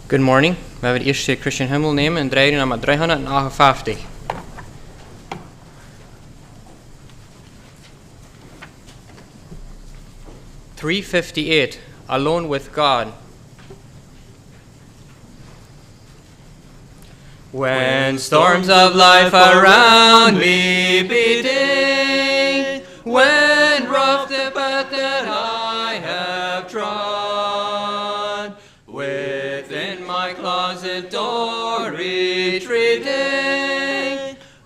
Good morning. We hebben het eerste Christian Hymnal nemen en draaien naar 358. (358) Alone with God. When storms of life around me beating, when rough the path that I have trod, within my closet door retreating,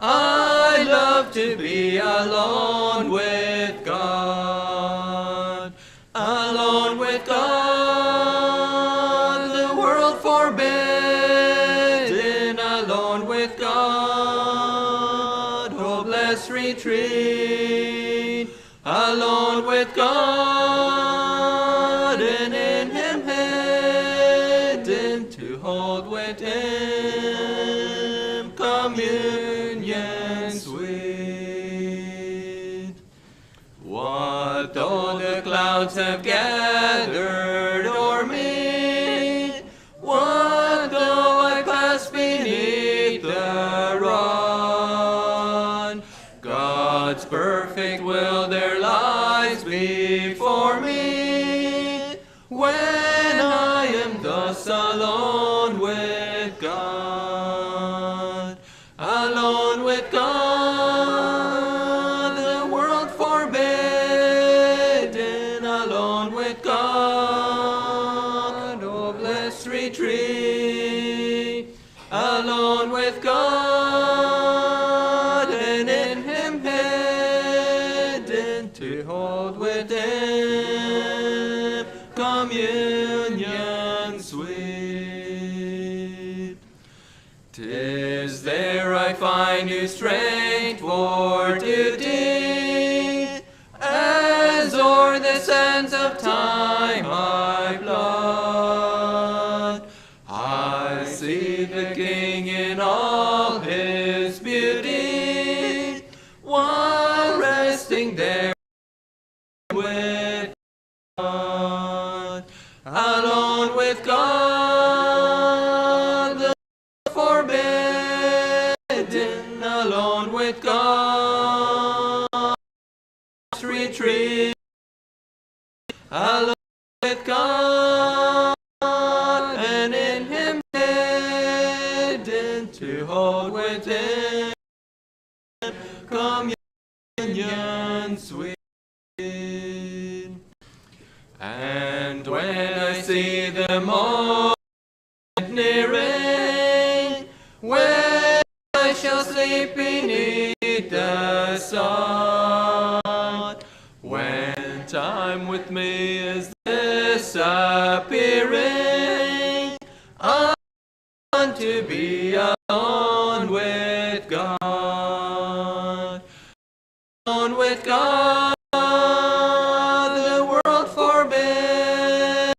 I love to be alone with God. Alone with God, the world forbidden, alone with God, oh blessed retreat, alone with God, and in Him hidden to hold with Him communion sweet. What though the clouds have gathered o'er me? What though I pass beneath the rod? God's perfect will there lies before me, when I am thus alone with God. Alone with God, the world forbidden, alone with God, oh blessed retreat, alone with God, and in Him hidden to hold with Him communion sweet. 'Tis there I find new strength for duty, as o'er the sands of time I plod. I see the King in all His beauty, while resting there with God. Alone with God, the forbidden, alone with God, retreat, alone with God, and in Him hidden to hold with Him communion sweet. And when I see the moment nearing, when I shall sleep beneath the sun, when time with me is disappearing, I want to be alone with God. Alone with God, the world forbidden,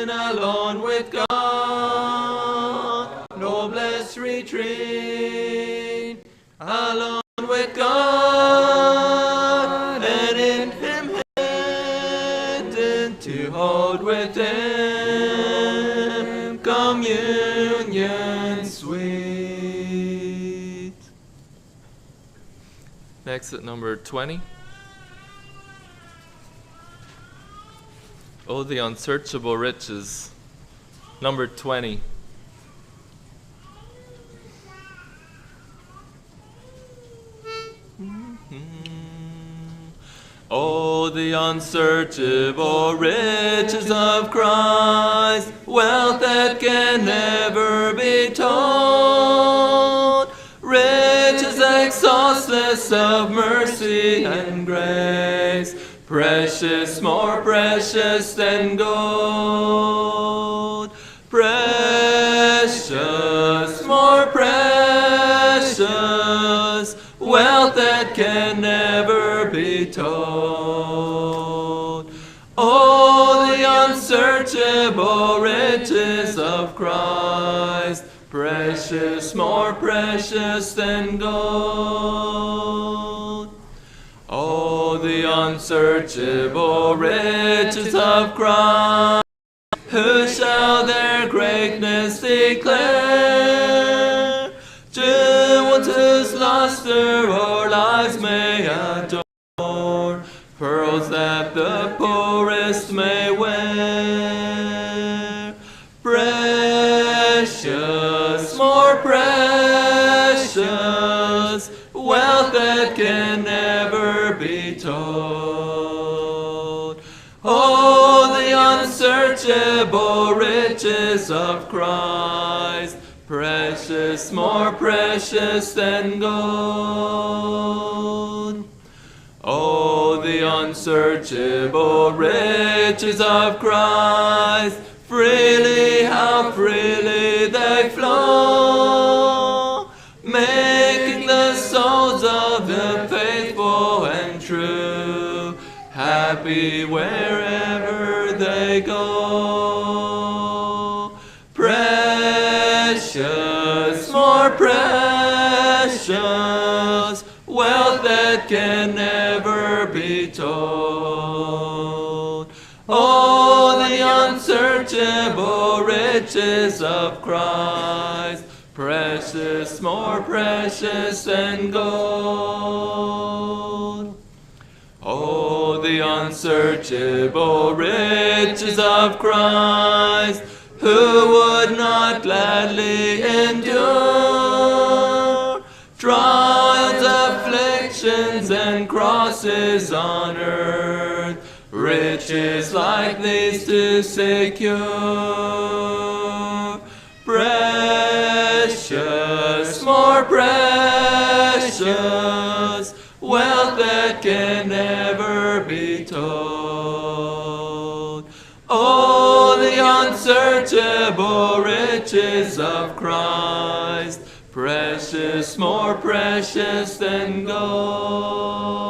alone with God, no blessed retreat, alone with God, and in Him hidden to hold with Him communion sweet. Next at number 20. Oh, the unsearchable riches. Number 20. Oh, the unsearchable riches of Christ, wealth that can never be told, riches exhaustless of mercy and grace, precious, more precious than gold, precious, more precious, wealth that can never be told. Oh, the unsearchable riches of Christ, precious, more precious than gold. Oh, the unsearchable riches of Christ, who shall their greatness declare, to ones whose luster our lives may adore, pearls that the poorest may wear. Precious, more precious, wealth that can never be told. Oh, the unsearchable riches of Christ, precious, more precious than gold. Oh, the unsearchable riches of Christ, freely, how freely they flow, making the souls of the faithful and true happy wherever they go. Precious, more precious, wealth that can never be told. Oh, the unsearchable riches of Christ, precious, more precious than gold. Oh, the unsearchable riches of Christ, who would not gladly endure trials, afflictions, and crosses on earth, riches like these to secure. Precious, more precious, wealth that can never be told. Oh, the unsearchable riches of Christ, precious, more precious than gold.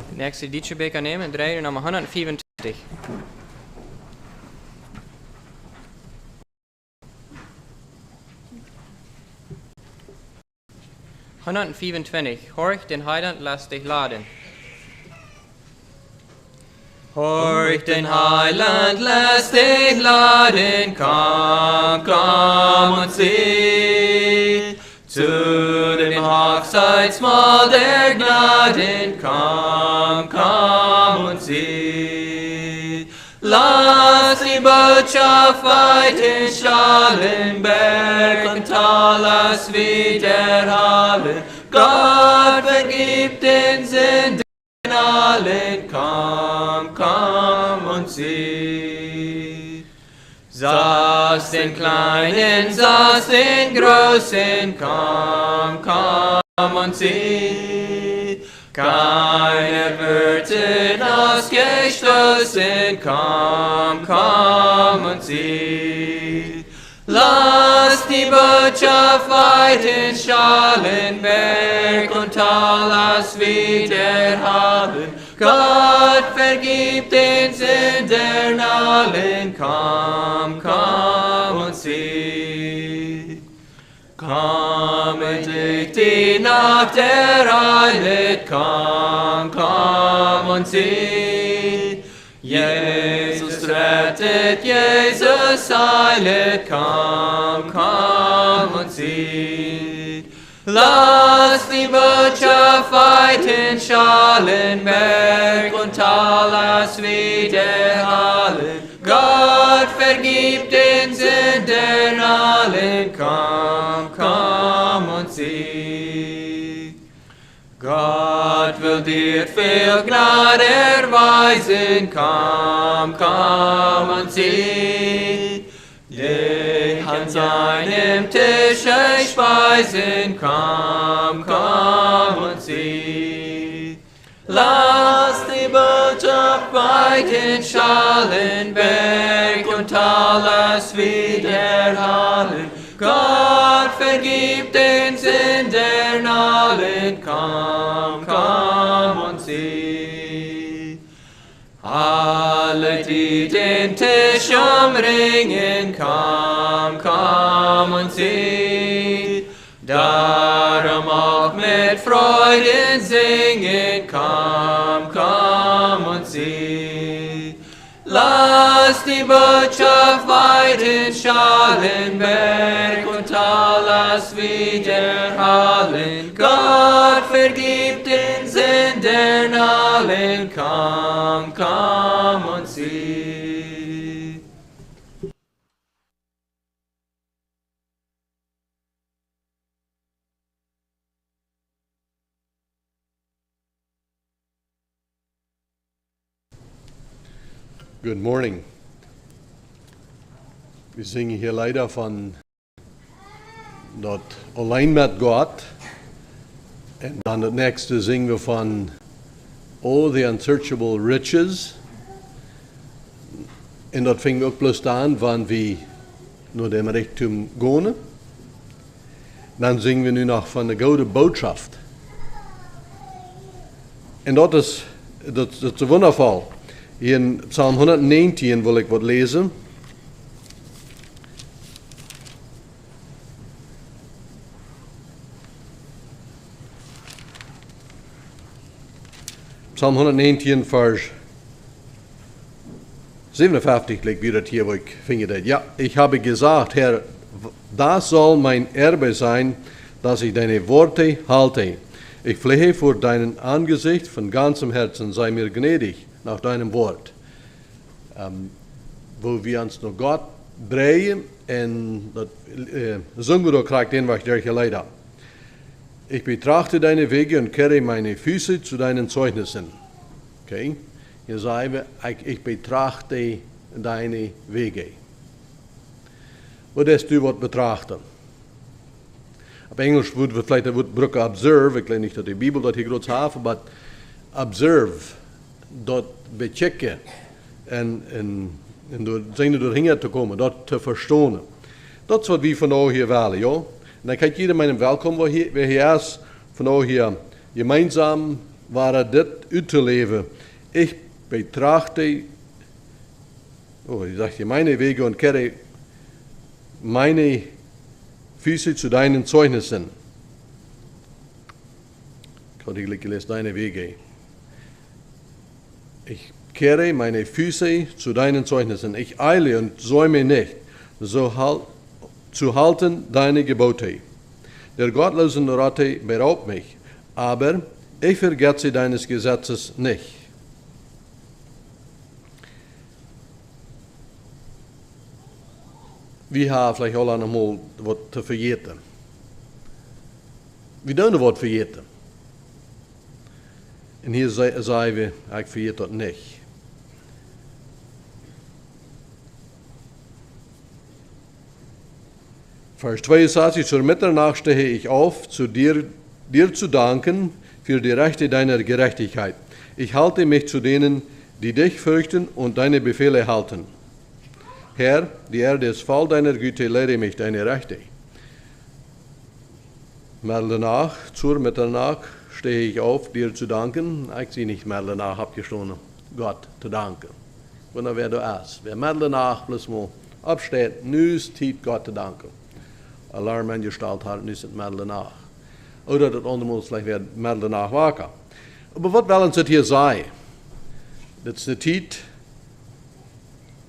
De nächste liedje nemen, draaien nummer 124. Horch den Heiland, lass dich laden. Horch den Heiland, lass dich laden, komm, komm und sieh zu dem Hochzeitsmahl der Gnaden, komm, komm und sieh. Lass die Botschaft weit in Schallenberg und Talas widerhallen. Gott vergibt den Sünden allen, komm, komm und sieh. Saß den Kleinen, saß den Großen, komm, komm und sieh. Keiner wird hinausgestoßen, komm, komm und sieh. Lass die Botschaft weit in Schallenberg und Talas widerhallen. Gott vergibt den Sündern allen, komm, komm und sieh. Komme durch die Nacht ereilet, komm, komm und sieh. Jesus rettet, Jesus heilet, komm, komm und sieh. Lass die Botschaft weit in Schallenberg und Talas widerhallen. Gott vergibt den Sündern allen, komm, komm und sieh. Gott will dir viel Gnade erweisen, komm, komm und sieh. Dich an seinem Tisch speisen, komm, komm und sieh. Lass die Botschaft weit in Schallenberg und Talas widerhallen. Gott vergibt den Sündern allen, komm, komm und sieh. Alle, die den Tisch umringen, komm, komm und sieh. Darum auch mit Freuden singen, komm, komm und sieh. Lass lass die Botschaft weit in Schallenberg und alles widerhallen. Gott vergibt den Sündern allen, komm, komm und sieh. Good morning. Wir singen hier leider von dort allein mit Gott. Und dann das nächste singen wir von Oh, the Unsearchable Riches. Und dort fingen wir auch bloß an, wann wir nur dem Reichtum gehen. Dann singen wir nun noch von der guten Botschaft. Und dort ist so wundervoll. Hier in Psalm 119 will ich was lesen. Psalm 119, Vers 57 liegt wieder hier, wo ich finde. Ja, ich habe gesagt, Herr, das soll mein Erbe sein, dass ich deine Worte halte. Ich flehe vor deinem Angesicht von ganzem Herzen, sei mir gnädig nach deinem Wort. Wo wir uns noch Gott drehen und singen wir kriegt den, was ich dir geleid habe. Ich betrachte deine Wege und kehre meine Füße zu deinen Zeugnissen. Okay? Hier sagen wir, ich betrachte deine Wege. Was ist du was betrachten? Auf Englisch würde wir vielleicht brücken observe, ich glaube nicht, dass die Bibel das hier groß hat, aber observe, dort bechecken und dort hinterkommen, dort zu verstehen. Das ist, was wir von euch hier wollen, ja? Und dann kann jeder meinen Willkommen, wer hier ist, von euch hier gemeinsam war das auszuleben. Ich betrachte, ich sage meine Wege und kehre meine Füße zu deinen Zeugnissen. Ich habe hier gelesen, deine Wege. Ich kehre meine Füße zu deinen Zeugnissen. Ich eile und säume nicht, zu halten deine Gebote. Der gottlosen Ratte beraubt mich, aber ich vergesse deines Gesetzes nicht. Wir haben vielleicht alle einmal was zu vergeten. Wir tun was vergeten. Und hier sagen wir, ich vergete das nicht. Vers 62, zur Mitternacht stehe ich auf, dir zu danken für die Rechte deiner Gerechtigkeit. Ich halte mich zu denen, die dich fürchten und deine Befehle halten. Herr, die Erde ist voll deiner Güte, lehre mich deine Rechte. Zur Mitternacht stehe ich auf, dir zu danken. Ich sehe nicht danach abgestoßen, Gott zu danken. Wenn wer du ist. Wer danach bloß mal absteht, nu ist Zeit, Gott zu danken. Alarm angestalt hat, nu ist es danach. Oder das andere muss vielleicht wer danach waken. Aber was wollen sie hier sein? Das ist eine Zeit,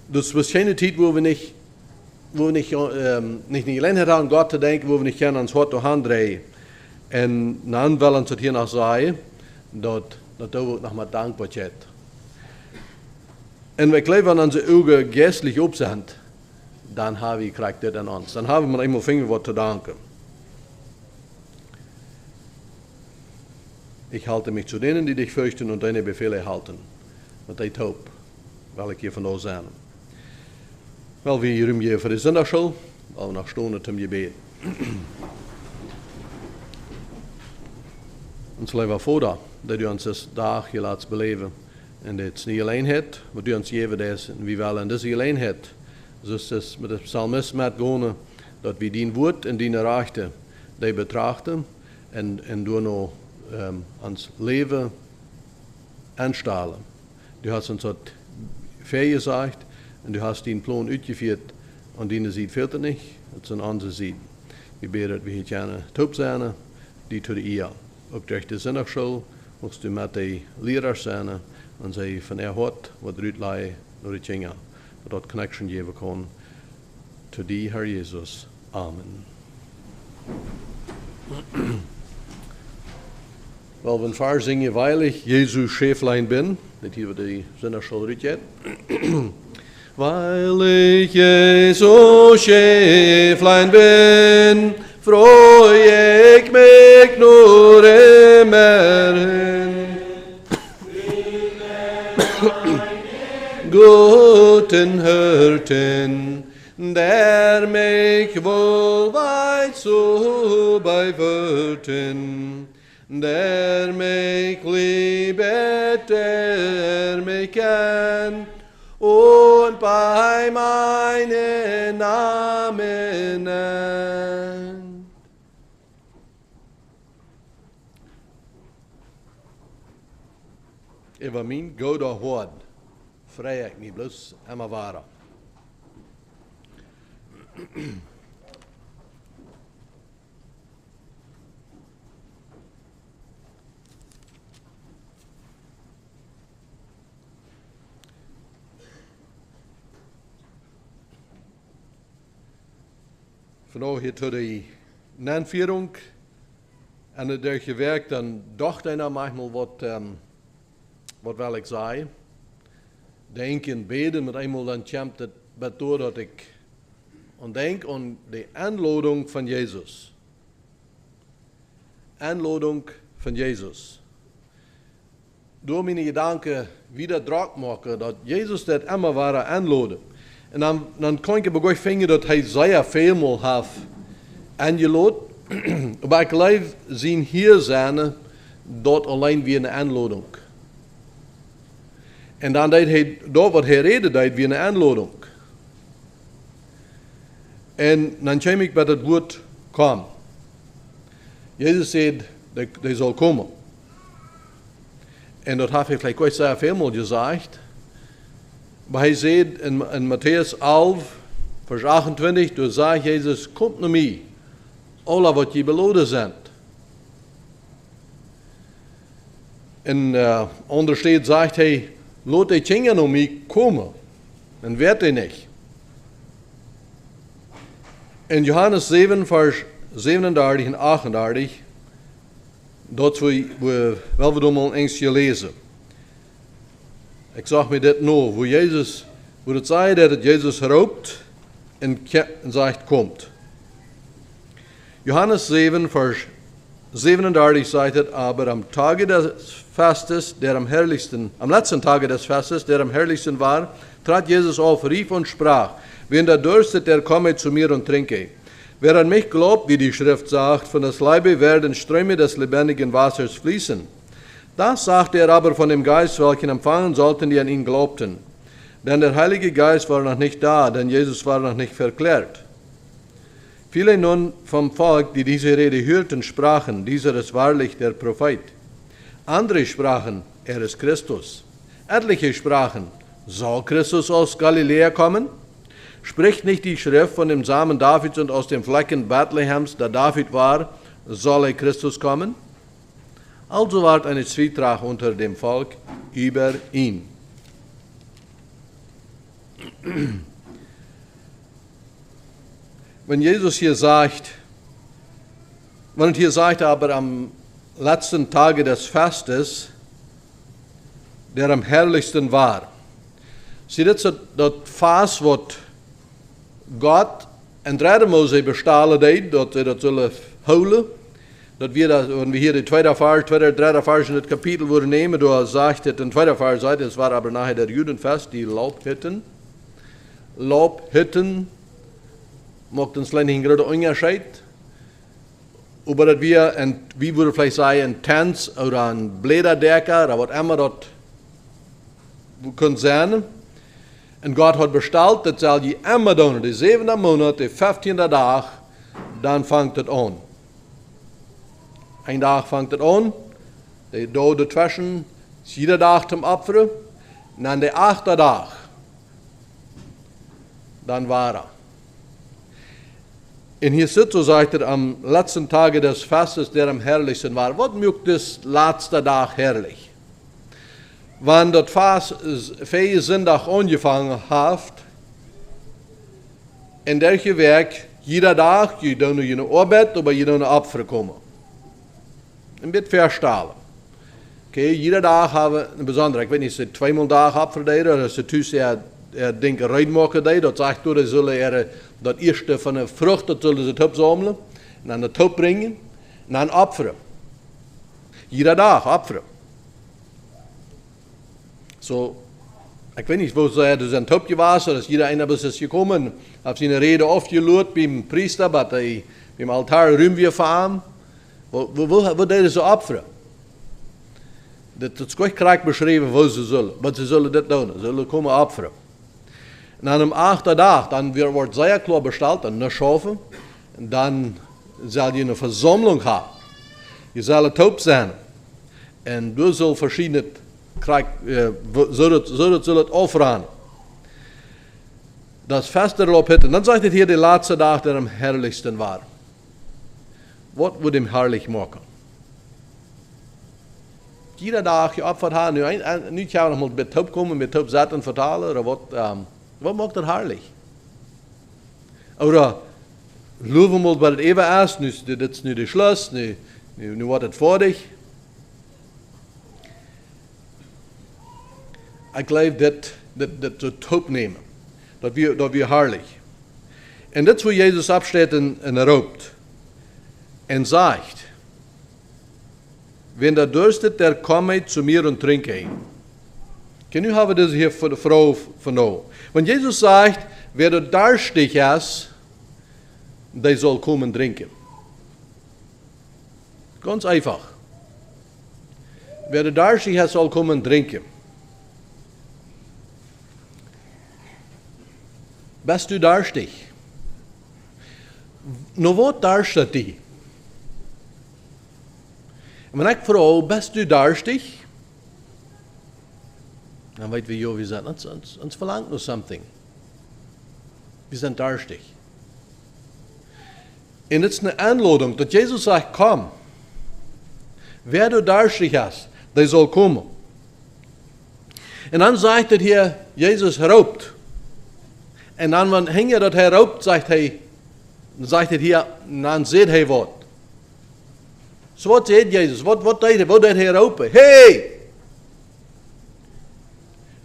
das ist keine Zeit, wo wir nicht gelernt haben, Gott zu denken, wo wir nicht gerne ans Hort Hand drehen. Und dann wollen sie hier noch sagen, dass da noch mal Dankbarkeit. Und wenn wir unsere Augen geistlich auf sind, dann haben wir kriegt das an uns. Dann haben wir immer Finger was zu danken. Ich halte mich zu denen, die dich fürchten und deine Befehle halten. Und ich taub, weil ich hier von uns sein. Weil wir hier hier für die Sonntagsschule, weil wir noch Stunden zum Gebet. Ons leven voor dat u ons das dag je laat beleven. En dat is niet alleen het, maar u ons geven des en wie wel en dat is alleen het. Dus het is met de psalmist met gaan, dat we dien woord en dien rechten, die betrachten en door nou ons leven aanstalen. Du hast uns dat vergesagt en du hast den Plan uitgeführt und die sieht fehlt nicht, das sind andere Seiten. Wir beten, dass wir gerne taub sein, die zu dir. Ook durch die Sonntagsschule musst du mit den Lehrern sein und sie von hat, was eruit leihen, nur die Kinder. dat connection geven kan. Tot die, Herr Jesus. Amen. Wel, wenn Vater zingen, weil ich Jesu Schäflein bin, dat hier wir die Sinner schon richtig. Weil ich Jesu Schäflein bin, freue ich mich nur immerhin. Guten Hirten, der mich wohlweit so beiwirten, der mich liebet, der mich kennt, und bei meinen Namen nennt. Über mein goede Hort vrij ik niet bloos immer waren. Vandaag hier tot de Nanvierung. En het er gewerkt, dan dacht hij nou manchmal wat wel ik zei. Denken, beden, met eenmaal dan komt het bedoel dat ik denk aan de aanlading van Jezus. Aanlading van Jezus. Door mijn gedanken wieder draak maken dat Jezus dat immer ware aanladen. En dan kan ik begonnen vinden dat hij zeer veelmaal heeft aangeladen. Maar ik geloof zien hier zijn dat alleen weer een aanlading. En dan deed hij dat wat hij reden deed weer een aanlading. En dan kwam ik bij het woord kom. Jezus zei dat hij zal komen. En dat heeft hij gelijk ooit zeer veelmaal gezegd. Maar hij zei in Matthäus 11, vers 28, toen zei Jezus, komt naar mij, alle wat je beloden zijn. En ondersteed zegt hij, laat die kinderen naar mij komen, en werd hij niet. In Johannes 7, vers 37 en 38, dat we wel weer mal eens gelezen. Ik zag me dit nou, wo het zei dat het Jezus roept en zegt komt. Johannes 7, vers 37 zegt het, aber am Tage des Festes, der am letzten Tage des Festes, der am herrlichsten war, trat Jesus auf, rief und sprach, wen da dürstet, der komme zu mir und trinke. Wer an mich glaubt, wie die Schrift sagt, von das Leibe werden Ströme des lebendigen Wassers fließen. Das sagte er aber von dem Geist, welchen empfangen sollten, die an ihn glaubten. Denn der Heilige Geist war noch nicht da, denn Jesus war noch nicht verklärt. Viele nun vom Volk, die diese Rede hörten, sprachen, dieser ist wahrlich der Prophet. Andere sprachen, er ist Christus. Etliche sprachen, soll Christus aus Galiläa kommen? Spricht nicht die Schrift von dem Samen Davids und aus dem Flecken Bethlehems, da David war, soll er Christus kommen? Also ward eine Zwietracht unter dem Volk über ihn. Wenn Jesus hier sagt, aber am letzten Tage des Festes, der am herrlichsten war. Zie dit dat Fast wat Gott en derde Mose bestalen deed, dat ze dat zullen houden. Dat wir das, wenn wir hier die derde Vers in het Kapitel würden nehmen, da sagt es in tweede Vers, es war aber nachher der Judenfest, die Laubhütten. Laubhütten macht uns leider nicht gerade Unterschied. Aber dass wir, wie würde vielleicht sagen, ein Tanz oder ein Bläderdecker oder was immer das können sein. Und Gott hat bestellt, das soll je immer tun, die 7. Monat, die 15. Tag, dann fängt es an. Ein Tag fängt es an, die Tag dazwischen, jeder Tag zum Opfer, und dann der 8. Tag, dann war er. Und hier sitzt, so sagt er, am letzten Tage des Festes, der am herrlichsten war. Was macht das letzte Tag herrlich? Wenn das Fest Sonntag angefangen hat, En dergelijke werk, jeder dag, je doet nu je arbeid, maar je doet een opfer komen. Een beetje verstalen. Okay, jeder dag hebben we een bijzondere, ik weet niet, is het 2 dagen opverdelen, of is het thuis denken reinmaken deed, dat zegt door, zullen dat eerste van de vrucht, dat zullen ze het opzamelen, en aan de top brengen, en dan opferen. Jeder dag opferen. Zo, ik weet niet, wo ze dus een topje was, dat jeder einer is gekomen, heeft zijn reden afgeloerd bij een priester, dat hij bij het altaar ruim weer van. Wat deden ze opferen? Dat is goed krijg beschreven wat ze zullen dit doen. Ze zullen komen opferen. En aan de 8e dag, dan wordt zeer klaar besteld, dan niet schaffen. En dan zal je een verzameling hebben. Je zal het op zijn. En du zult verschillende zullen het offeren. Dat vast erop hitten. Dan zegt het hier de laatste dag der am herrlichsten war. Wat wordt hem herrlich maken? Jeder dag je opvat haar, nu gaan we nog met top komen, met top zetten vertalen, of wat maakt dat herrlich? Oder geloven we wat het even is, nu, dit is nu de Schluss, nu wordt het fertig. Ik geloof dat het opnemen, dat we herrlich. En dat is hoe Jezus afsteht en roept. En zegt, wenn der durstet, der komme zu mir und trinke. Nu hebben we dit hier voor de vrouw van nou. Want Jezus zegt, wer er durstig is, die zal komen drinken. Ganz einfach. Wer er durstig is, zal komen drinken. Bist du durstig? Nou wat durstet die? En wanneer ik vraag, bist du durstig? Dan weten we, joh, we zijn, ons verlangt nog something. We zijn durstig. En het is een aanleiding dat Jezus zegt, kom. Wer du durstig is, die zal komen. En dan zegt het hier, Jezus roept. En dan wanneer dat hij roept, zegt het hier, dan zegt hij wat. So wat zei Jezus? Wat deed hij roepen? Hey!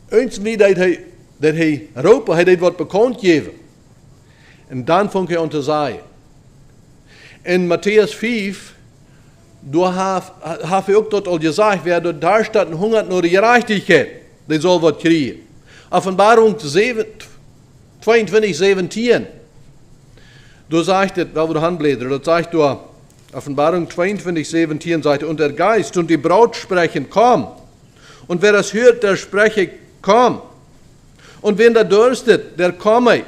Eens wie dat hij roepen, hij deed wat bekend geven. En dan vond hij aan te zeggen. In Matthäus 5, heb je ook dat al gezegd, wer dort daar staat en hungert naar de gerechtigheid, die zal wat krijgen. Openbaring 22, 17. Du zegt het, wel de handbläder, dat zegt door Offenbarung 22, 17 sagt, und der Geist und die Braut sprechen, komm. Und wer das hört, der spreche, komm. Und wenn der durstet, der komme.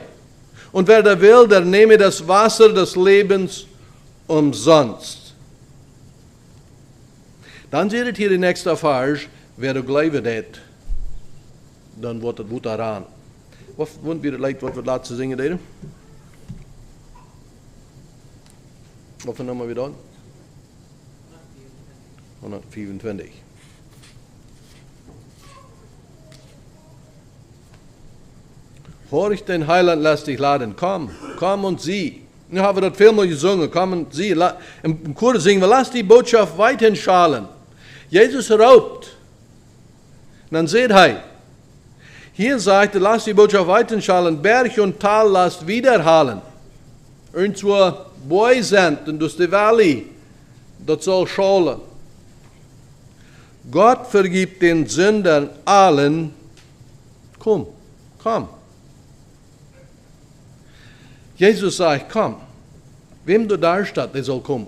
Und wer der will, der nehme das Wasser des Lebens umsonst. Dann seht ihr hier die nächste Vers, wer du glauben hat, dann wird es gut daran. Was wollen wir vielleicht, was wir laten singen deden? Wat voor nummer we dan? 124. Hoor ich den Heiland, lass dich laden. Komm und sieh. Nu haben wir das veel meer gezongen. Komm und sieh. Im Chor singen wir, lass die Botschaft weiterhin schalen. Jesus roept. Dann seht hij. Hier sagt er, lass die Botschaft weiterhin schalen. Berg und Tal lasst wiederhallen. Irgendwo boy sind und durch die Valley, das soll schallen. Gott vergibt den Sündern allen. Komm. Jesus sagt, komm. Wem du da steht, der soll kommen.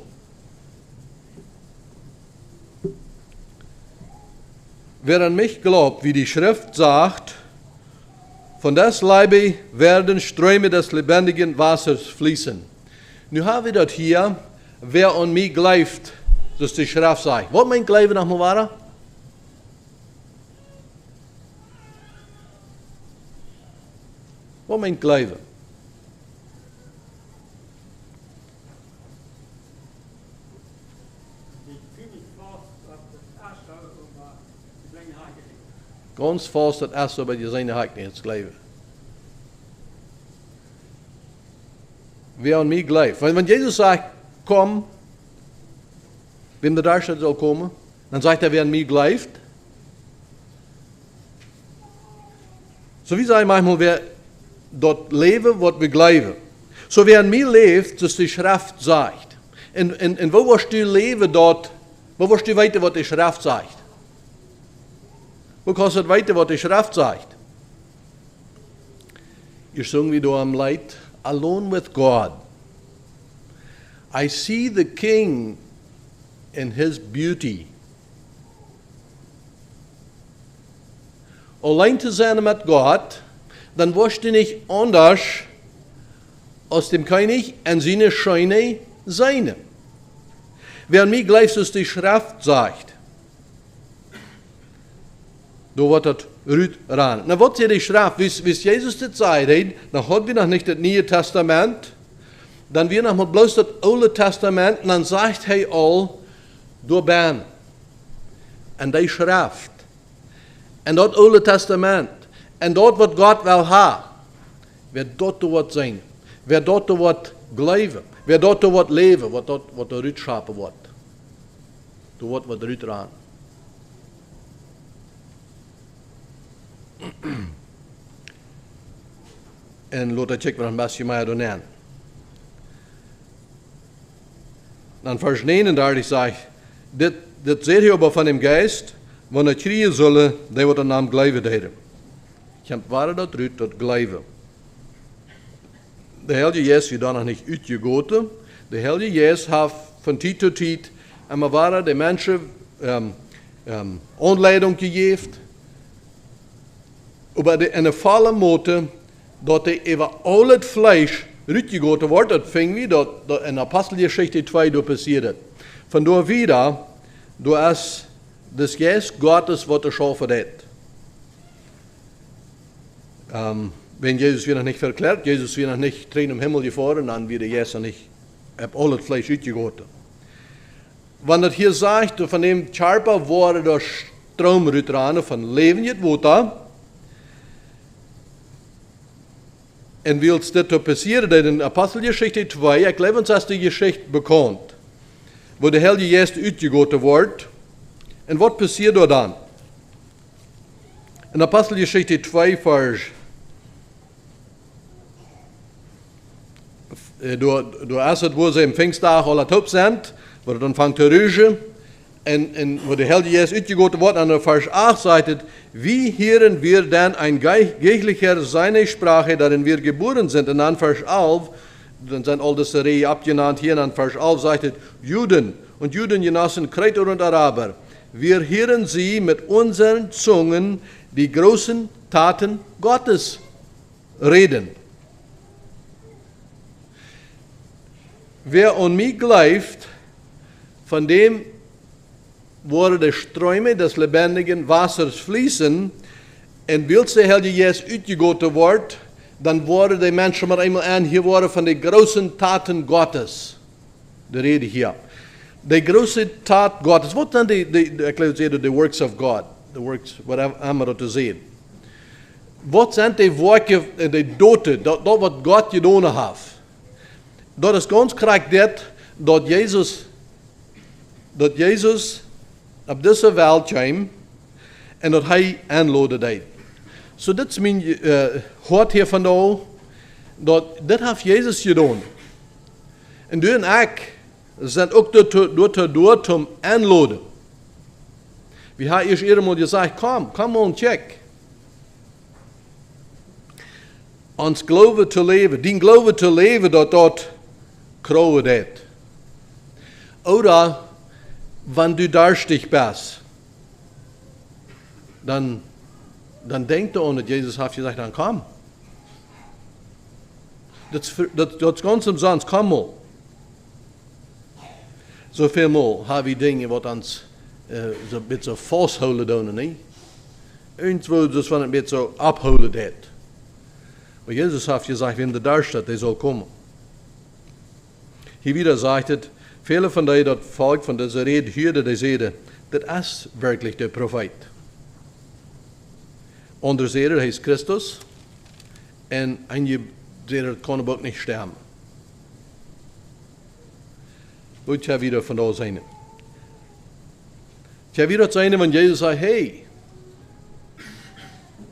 Wer an mich glaubt, wie die Schrift sagt, von des Leibe werden Ströme des lebendigen Wassers fließen. Nu haben wir das hier, wer an mich glaubt, das die Schrift sagt. Was mein Glauben nochmal war? Was mein Glauben? Ganz fast dat as so bij je zijn hak niet, het Glauben. wer an mich glaubt. Wenn Jesus sagt, komm, wem der da steht, soll kommen, dann sagt er, wer an mich glaubt. So wie sage ich manchmal, wer dort leben, was wir glauben. So wer an mich lebt, das die Schrift sagt. Und wo wirst du leben dort, wo wirst du weiter, was die Schrift sagt? Wo kannst du weiter, was die Schrift sagt? Ihr singen wieder am Lied, Alone with God. I see the King in his beauty. Allein zu sein mit Gott, dann wirst du nicht anders aus dem König und seine Scheine sein. Wer an mich glaubt, was die Schrift sagt, da wird das Rüt ran. Na, was ist die Schrift? Wie Jesus das sagt, dann hat wir noch nicht das Neue Testament, dann wir noch mal bloß das Alte Testament, und dann sagt er all, du bist an die Schrift, und das Alte Testament, und dort, was Gott will haben, wer dort wird sein, wer dort wird glauben, wer dort wird leben, was dort wird der Rüt schaffen wird. Da wird was Rüt ran. En laat ik nog een beetje meer doen. Dan vers 39 zegt, dit zegt hij aber van dem Geist, wanneer het kriegen zullen, die wat de naam geloven deden. Komt waar dat Rüt, dat geloven. De Heilige Geest je dan nog niet uitgegoten. De Heilige Geest heeft van tijd tot tijd, en maar waren de mensen aanleiding gegeven, aber in der volle Mote, dat er über al het Fleisch uitgegoten wordt, dat fing wie, dat in Apostelgeschichte 2 passiert. Von da wieder, du ist das Geist Gottes, was er schaffen hat. Wenn Jesus wieder nicht verklärt, Jesus wieder nicht drin im Himmel gefahren, dann wird Jesus nicht al het Fleisch uitgegoten. Wenn das hier sagt, von dem Charper wurde der Strom uiteranen von Leben het Water, en wils dit passieren in Apostelgeschichte 2, ik glaube, uns ist die Geschichte bekannt, wo der Heilige Geist uitgegoten wordt. En wat passiert da dann? In Apostelgeschichte 2, Vers, du ist es, wo sie im Pfingsttag alle top sind, wo dann fängt zu rügen, en wo der Heilige Geist uitgegoten wordt, an der Vers 8 sagt es, wie hören wir denn ein geistlicher seine Sprache, darin wir geboren sind? Und an Vers 11, dann sind all diese Reihe abgenannt, hier an Vers 11 sagt es, Juden und Judengenossen, Kreter und Araber, wir hören sie mit unseren Zungen die großen Taten Gottes reden. Wer an mich glaubt, von dem worden de Ströme des lebendigen Wassers fließen, und willst der Heilige Geist uitgegoten wordt, dann worden die Menschen mal einmal angehoren von den großen Taten Gottes. Die Rede hier. Die große Tat Gottes. Was sind die works of God? The works, whatever wir da sehen. Was sind die Werke, die Dote, das was Gott getan hat? Das ist ganz korrekt, dass Jesus op deze wereld kwam en dat hij aanloodde deed. So dit is mijn hoort hier vandaan, dat dit heeft Jezus gedaan. En du en ik zijn ook door zum aanloden. Wie hij eerst eenmaal gezegd, kom on, check. Ons geloven te leven, die geloven te leven dat krauwen deed. Oder wenn du durstig bist, dann denk du an, dass Jesus hat gesagt, dann komm. Das ist ganz umsonst, komm mal. So viel mal habe ich Dinge, die uns so ein bisschen festholen tun, nicht? Irgendwo, das von ein bisschen abholen hat. Aber Jesus hat gesagt, wenn der Durst hat, der soll kommen. Hier wieder sagt es, viele von denen, das Volk von dieser Rede hörte, die sagen, das ist wirklich der Prophet. Andere sagen, er ist Christus, und einige sagen, er kann aber auch nicht sterben. Und ich wieder von da sein. Ich wieder sein, wenn Jesus sagt, hey,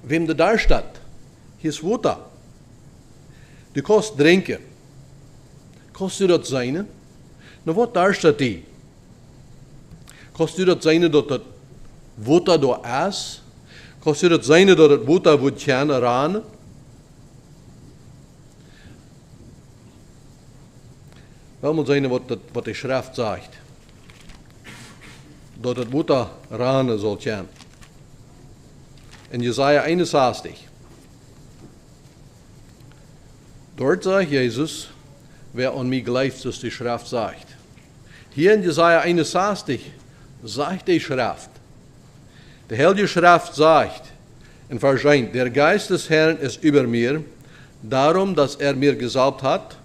wem du da steht, hier ist Wasser. Du kannst trinken. Kannst du das sein? Na, was da steht die? Kannst du das sein, dass das Wasser da ist? Kannst du das sein, dass das Wasser wird gerne ran? Wel moet zijn wat de schrift zegt. Dat het Wasser ran soll gaan. In Jesaja 61. Dort sagt Jesus, wer an mich glaubt, was die Schrift sagt. Hier in Jesaja 61 sagt die Schrift. Die Heilige Schrift sagt und verschweint, der Geist des Herrn ist über mir, darum, dass er mir gesalbt hat.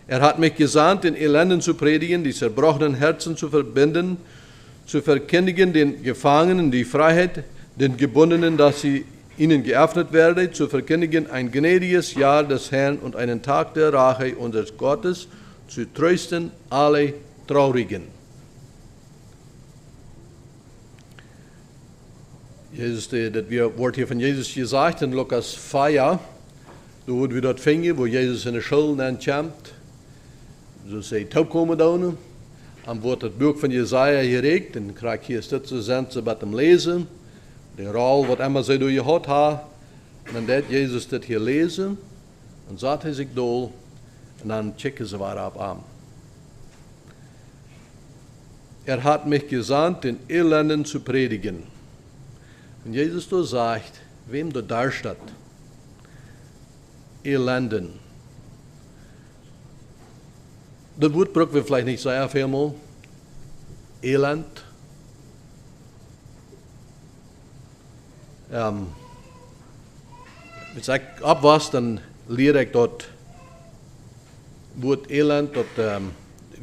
Er hat mich gesandt, den Elenden zu predigen, die zerbrochenen Herzen zu verbinden, zu verkündigen den Gefangenen die Freiheit, den Gebundenen, dass sie ihnen geöffnet werde, zu verkündigen ein gnädiges Jahr des Herrn und einen Tag der Rache unseres Gottes, zu trösten alle Traurigen. Jesus, das wird hier von Jesus gesagt in Lukas 4, wo wir dort finden, wo Jesus in der Schule ankämpft. So sei Taubkommen da unten. Am wordt het boek van Jesaja gereikt en krijg je stutsen zijn ze met hem lezen. De rol wat immer ze door je hart ha. En dan deed Jezus dit hier lezen. En zat hij zich dol. En dan checken ze waar op aan. Er hat mich gesandt, den Elenden zu predigen. Und Jesus da sagt, wem du da steht. Elenden. Das Wort brauchen wir vielleicht nicht sehr viel mal. Elend. Wenn ich abwas, dann lehre ich dort Wort Elend, dort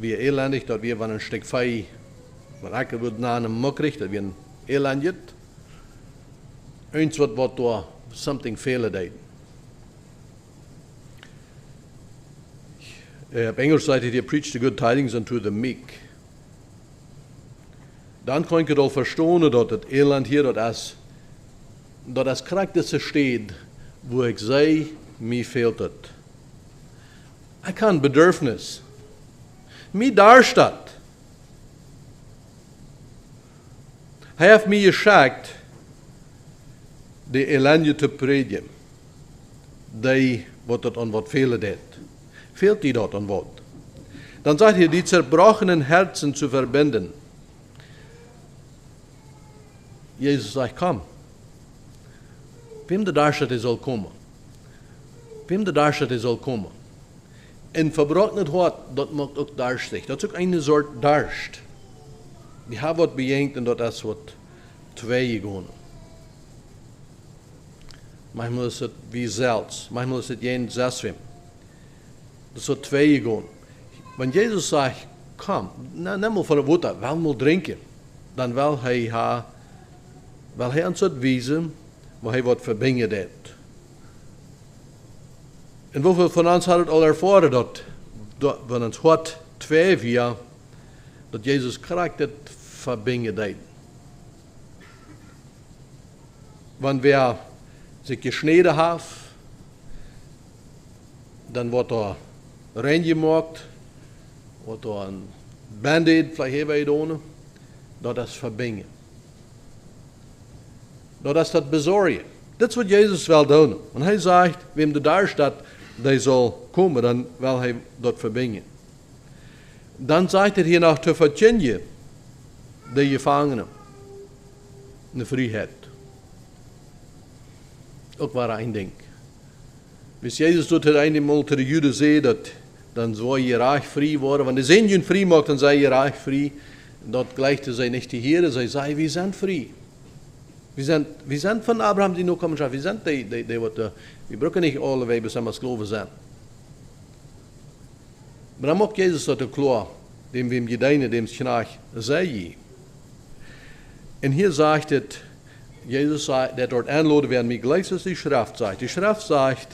wie elendig, dort wir ein Stück Fei, wenn ich wird nach einem Muckrig, dort wir ein Elendet. Eins wird da something fehlen deed. Op Engels sagt hij, preach the good tidings unto the meek. Dan kan je al verstaan dat het Elend hier, dat als karakter steht, wo ich zei, mir fehlt het. Ich kann Bedürfnis. Mir darstaat. Hij heeft mij geschickt, de Elende te predigen. Die wat het aan wat velen deed. Fehlt die dort an Wort. Dann sagt er, die zerbrochenen Herzen zu verbinden. Jesus sagt, komm. Wem der Darstadt soll kommen. Wem der Darstadt soll kommen. Ein verbrochenes Hort, das macht auch Darstich. Das ist auch eine Sorte Darst. Die haben was bejenkt und das ist was zwei gegangen. Manchmal ist es wie Salz. Manchmal ist es jen Seswim. Das so twee gegaan. Wenn Jesus sagt, komm, nimm mal von der Wasser, will mal trinken, dann will er uns weisen, wo er was verbinden hat. Und wofür von uns hat es all erfahren, dass wenn uns hat zwei wir, dass Jesus Charakter verbinden hat. Wenn wir sich geschnitten haben, dann wird reingemaakt, wat er een band-aid vielleicht hebben gedaan, dat is verbinden. Dat is dat bezorgen. Dat is wat Jezus wil doen. En hij zegt, wem er daar staat, die zal komen, dan wil hij dat verbinden. Dan zegt hij hier nog te verkündigen, de gevangenen, de vrijheid. Ook waar een ding. Bis Jezus doet het eenmaal te de Juden zei, dann soll ihr Reich frei worden. Wenn die Sehnjen frei macht, dann sei ihr Reich frei. Dort gleichte sie nicht die Heere, sie sei, wir sind frei. Wir sind von Abraham die Nachkommenschaft, wir sind wir brauchen nicht alle Wege, bis wir Sklaven sind. Aber dann macht Jesus das klar, dem wem gedeihen, dem es knach, sei je. Und hier sagt es, Jesus sagt, der dort einladen werden, mir gleich als die Schrift sagt. Die Schrift sagt,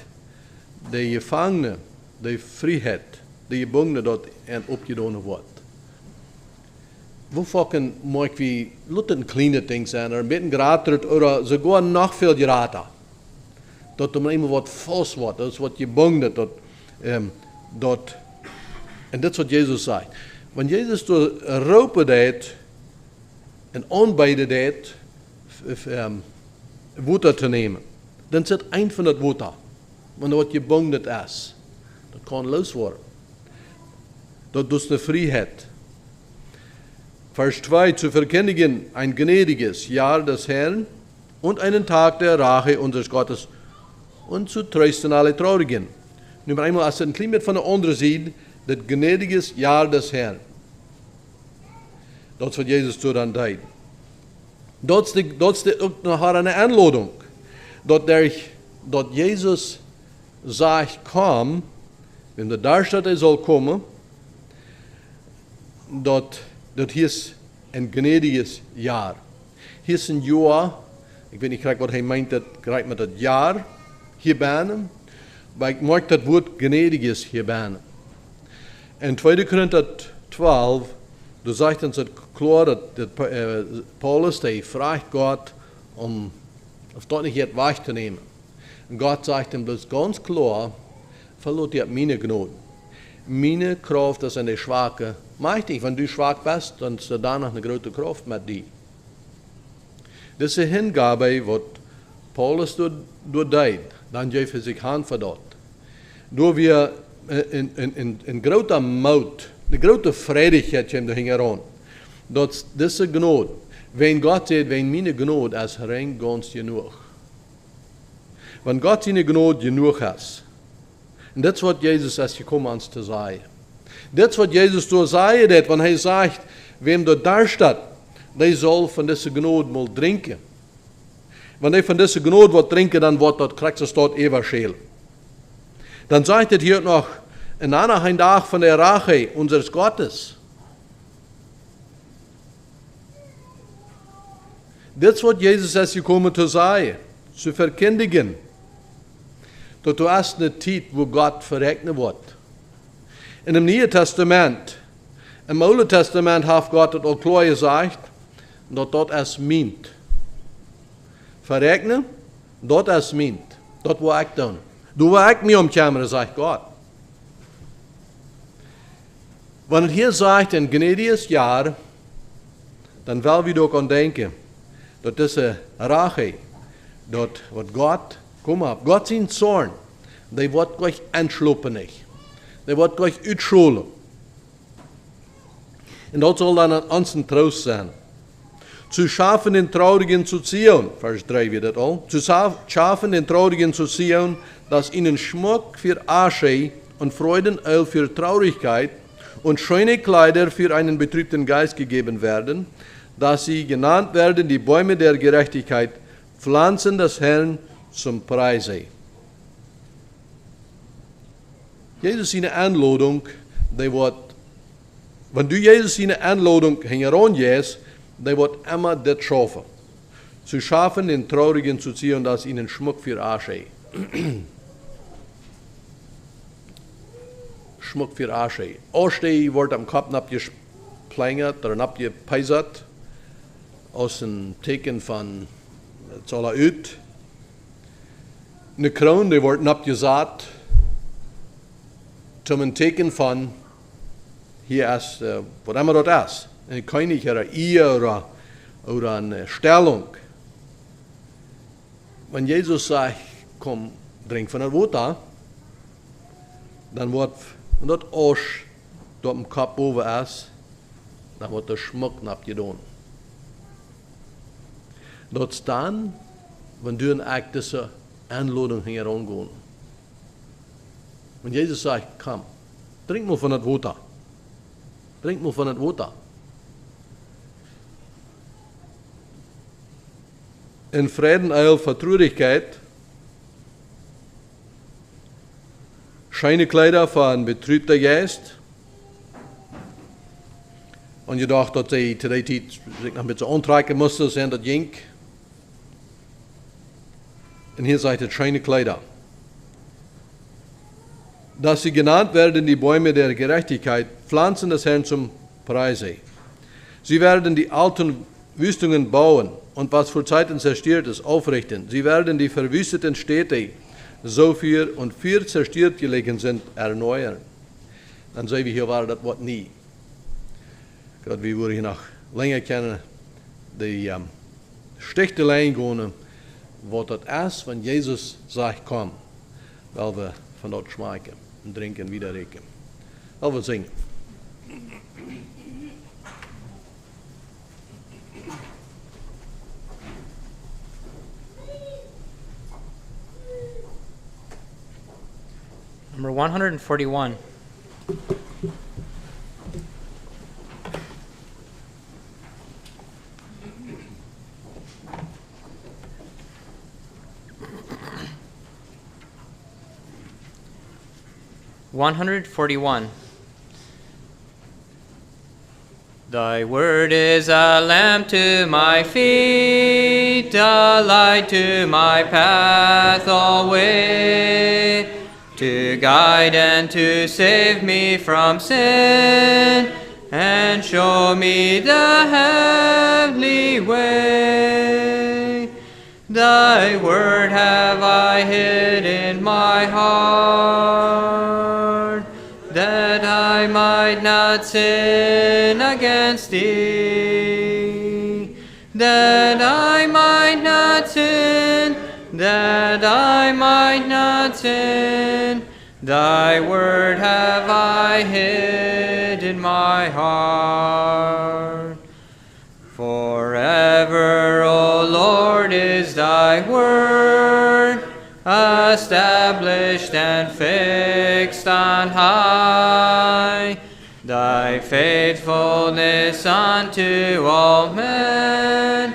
die Gefangene, die Freiheit, die Gebundene dort opgedaan wordt. wovon mag wie lutten kleine Dinge sein, oder ein bisschen geraten, oder sogar noch viel geraten. Dat er immer wat vals wordt, dat is wat je bang dat, en dat is wat Jezus zegt. Wanneer Jezus door roepen deed, en aanbijden deed, water te nemen, dan zit een van dat water, want wat je bang dat is, dat kan los worden. Dat is de vrijheid. Vers 2, zu verkündigen ein gnädiges Jahr des Herrn und einen Tag der Rache unseres Gottes und zu trösten alle Traurigen. Nu einmal, als een klein beetje van de andere ziet, dat gnädiges Jahr des Herrn. Dat is wat Jezus toen dan deed. Dat is ook nog een aanleiding. Dat Jezus zegt, kom, wenn de daar staat, hij zal komen, dat hier is een gnädiges jaar. Hier is een jaar, ik weet niet graag wat hij meint, gelijk met dat jaar, hier binnen, maar ik maak dat woord gnädiges hier binnen. In 2 Korinther 12, da sagt uns het klar, dat Paulus, die vraagt Gott, of dat niet het weg te nemen. En Gott sagt ihm bloß ganz klar, verlot je meine Gnade. Meine Kraft ist eine schwache mächtig. Wenn du schwach bist, dann ist da noch eine große Kraft mit dir. Diese Hingabe, was Paulus deed, dan geeft hij zich aan voor dat. Door wir in grote moed, de grote vrijheid hem hing eraan. Dat deze genade, wenn Gott zegt, wenn meine Gnade is rein ganz genoeg. Wenn Gott seine Gnade genoeg is. En dat is wat Jezus is gekomen ons te zeggen. Dat is wat Jezus door zei, dat, want hij zegt, wem dat daar staat, die zal van deze genade mal drinken. Wanneer hij van deze genade wat drinken, dan wordt dat krijgt ze tot eeuwig. Dan zegt het hier nog, een ander dag van de Rache unseres Gottes. Dit is wat Jezus is gekomen te zeggen, te verkondigen. Dat er is een tijd wo God verrekenen wordt. In het Nieuwe Testament, im Oude Testament heeft God het al klaar gezegd, dat is meent. Verrekenen, dat is meent. Dat wil ik doen. Doe wil ik mee omkomen, zegt God. Wanneer het hier zegt een gnädiges jaar, dan wil we ook aan denken, dat deze Rache, dat wat God kom op, God zijn zorn, die wordt gleich entschluppenig. Die wordt gleich uitscholen. En dat zal dan een onze troost zijn. Zu schaffen den Traurigen zu Zion, Vers 3 wird das all. Zu schaffen den Traurigen zu Zion, dass ihnen Schmuck für Asche und Freudenöl für Traurigkeit und schöne Kleider für einen betrübten Geist gegeben werden, dass sie genannt werden die Bäume der Gerechtigkeit, Pflanzen des Herrn zum Preise. Jesus seine Anladung, die wird, wenn du Jesus seine Anladung heranjährst, die wird immer das schaffen. Zu schaffen, den Traurigen zu ziehen, dass ihnen Schmuck für Asche. Schmuck für Asche. Asche wird am Kopf abgesplengert oder abgepeisert, aus dem Teken von Zollaut. Eine Krone, die wird abgesagt, zum Teken von, hier ist, was immer das ist. Ein König oder Ehe oder eine Stellung. Wenn Jesus sagt, komm, trink von der Wasser, dann wird das Asch dort im Kopf oben ist, dann wird der Schmuck abgetan. Das ist dann, wenn du eine diese Anladung herangehen. Wenn Jesus sagt, komm, trink mal von der Wasser. Trink mal von der Wasser. In Frieden, Eil, Vertraulichkeit, schöne Kleider für einen betrübten Geist. Und je dacht, dass sie zu der Zeit sich noch mit so antrekken mussten, sind das ging. Und hier sagt es schöne Kleider. Dass sie genannt werden, die Bäume der Gerechtigkeit, Pflanzen des Herrn zum Preise. Sie werden die alten Wüstungen bauen und was vor Zeiten zerstört ist, aufrichten. Sie werden die verwüsteten Städte, so viel und vier zerstört gelegen sind, erneuern. Dann sehen wir hier, war das Wort nie. Gott, wir würden hier noch länger kennen, die Stichteleien gehen, wo das ist, wenn Jesus sagt, komm, weil wir von dort schmecken und trinken, wieder riechen. Weil wir singen. Number 141. Thy word is a lamp to my feet, a light to my path alway, to guide and to save me from sin, and show me the heavenly way. Thy word have I hid in my heart, that I might not sin against thee, that I might not sin, that I might not sin. Thy word have I hid in my heart. Forever, O Lord, is thy word, established and fixed on high. Thy faithfulness unto all men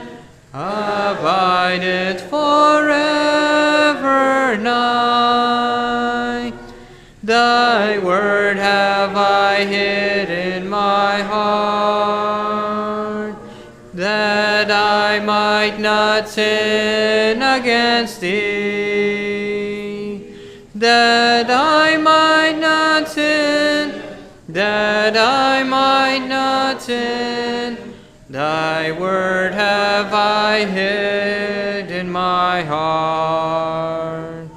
abideth forever nigh. Thy word have I hid in my heart, that I might not sin against thee, that I might not sin, that I might not sin. Thy word have I hid in my heart.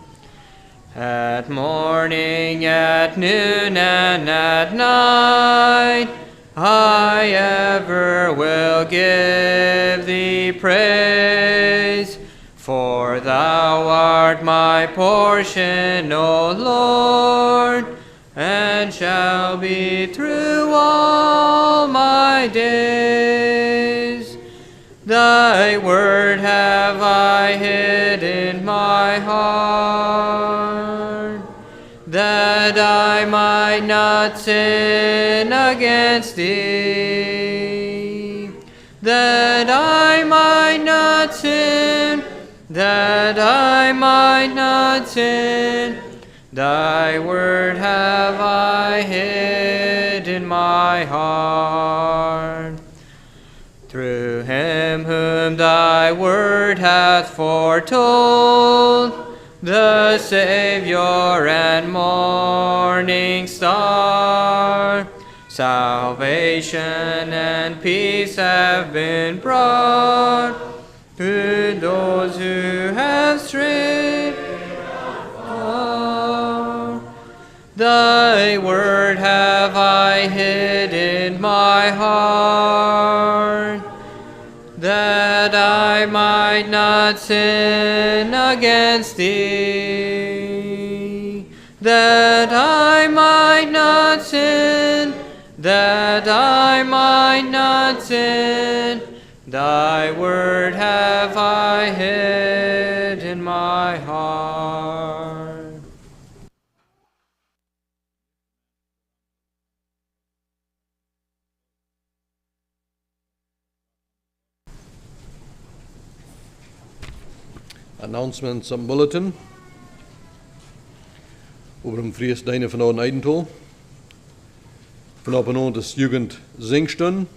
At morning, at noon, and at night, I ever will give thee praise, for thou art my portion, O Lord, and shall be through all my days. Thy word have I hid in my heart, that I might not sin against thee, that I might not sin, that I might not sin. Thy word have I hid in my heart. Through him whom thy word hath foretold, the Savior and morning star, salvation and peace have been brought to those who have strayed. Thy word have I hid in my heart, that I might not sin against thee, that I might not sin, that I might not sin. Thy word have I hid in my heart. Announcements and bulletin. Over een vreesdeine van oude Eidental. Vanaf een oond is Jugend Zingstun.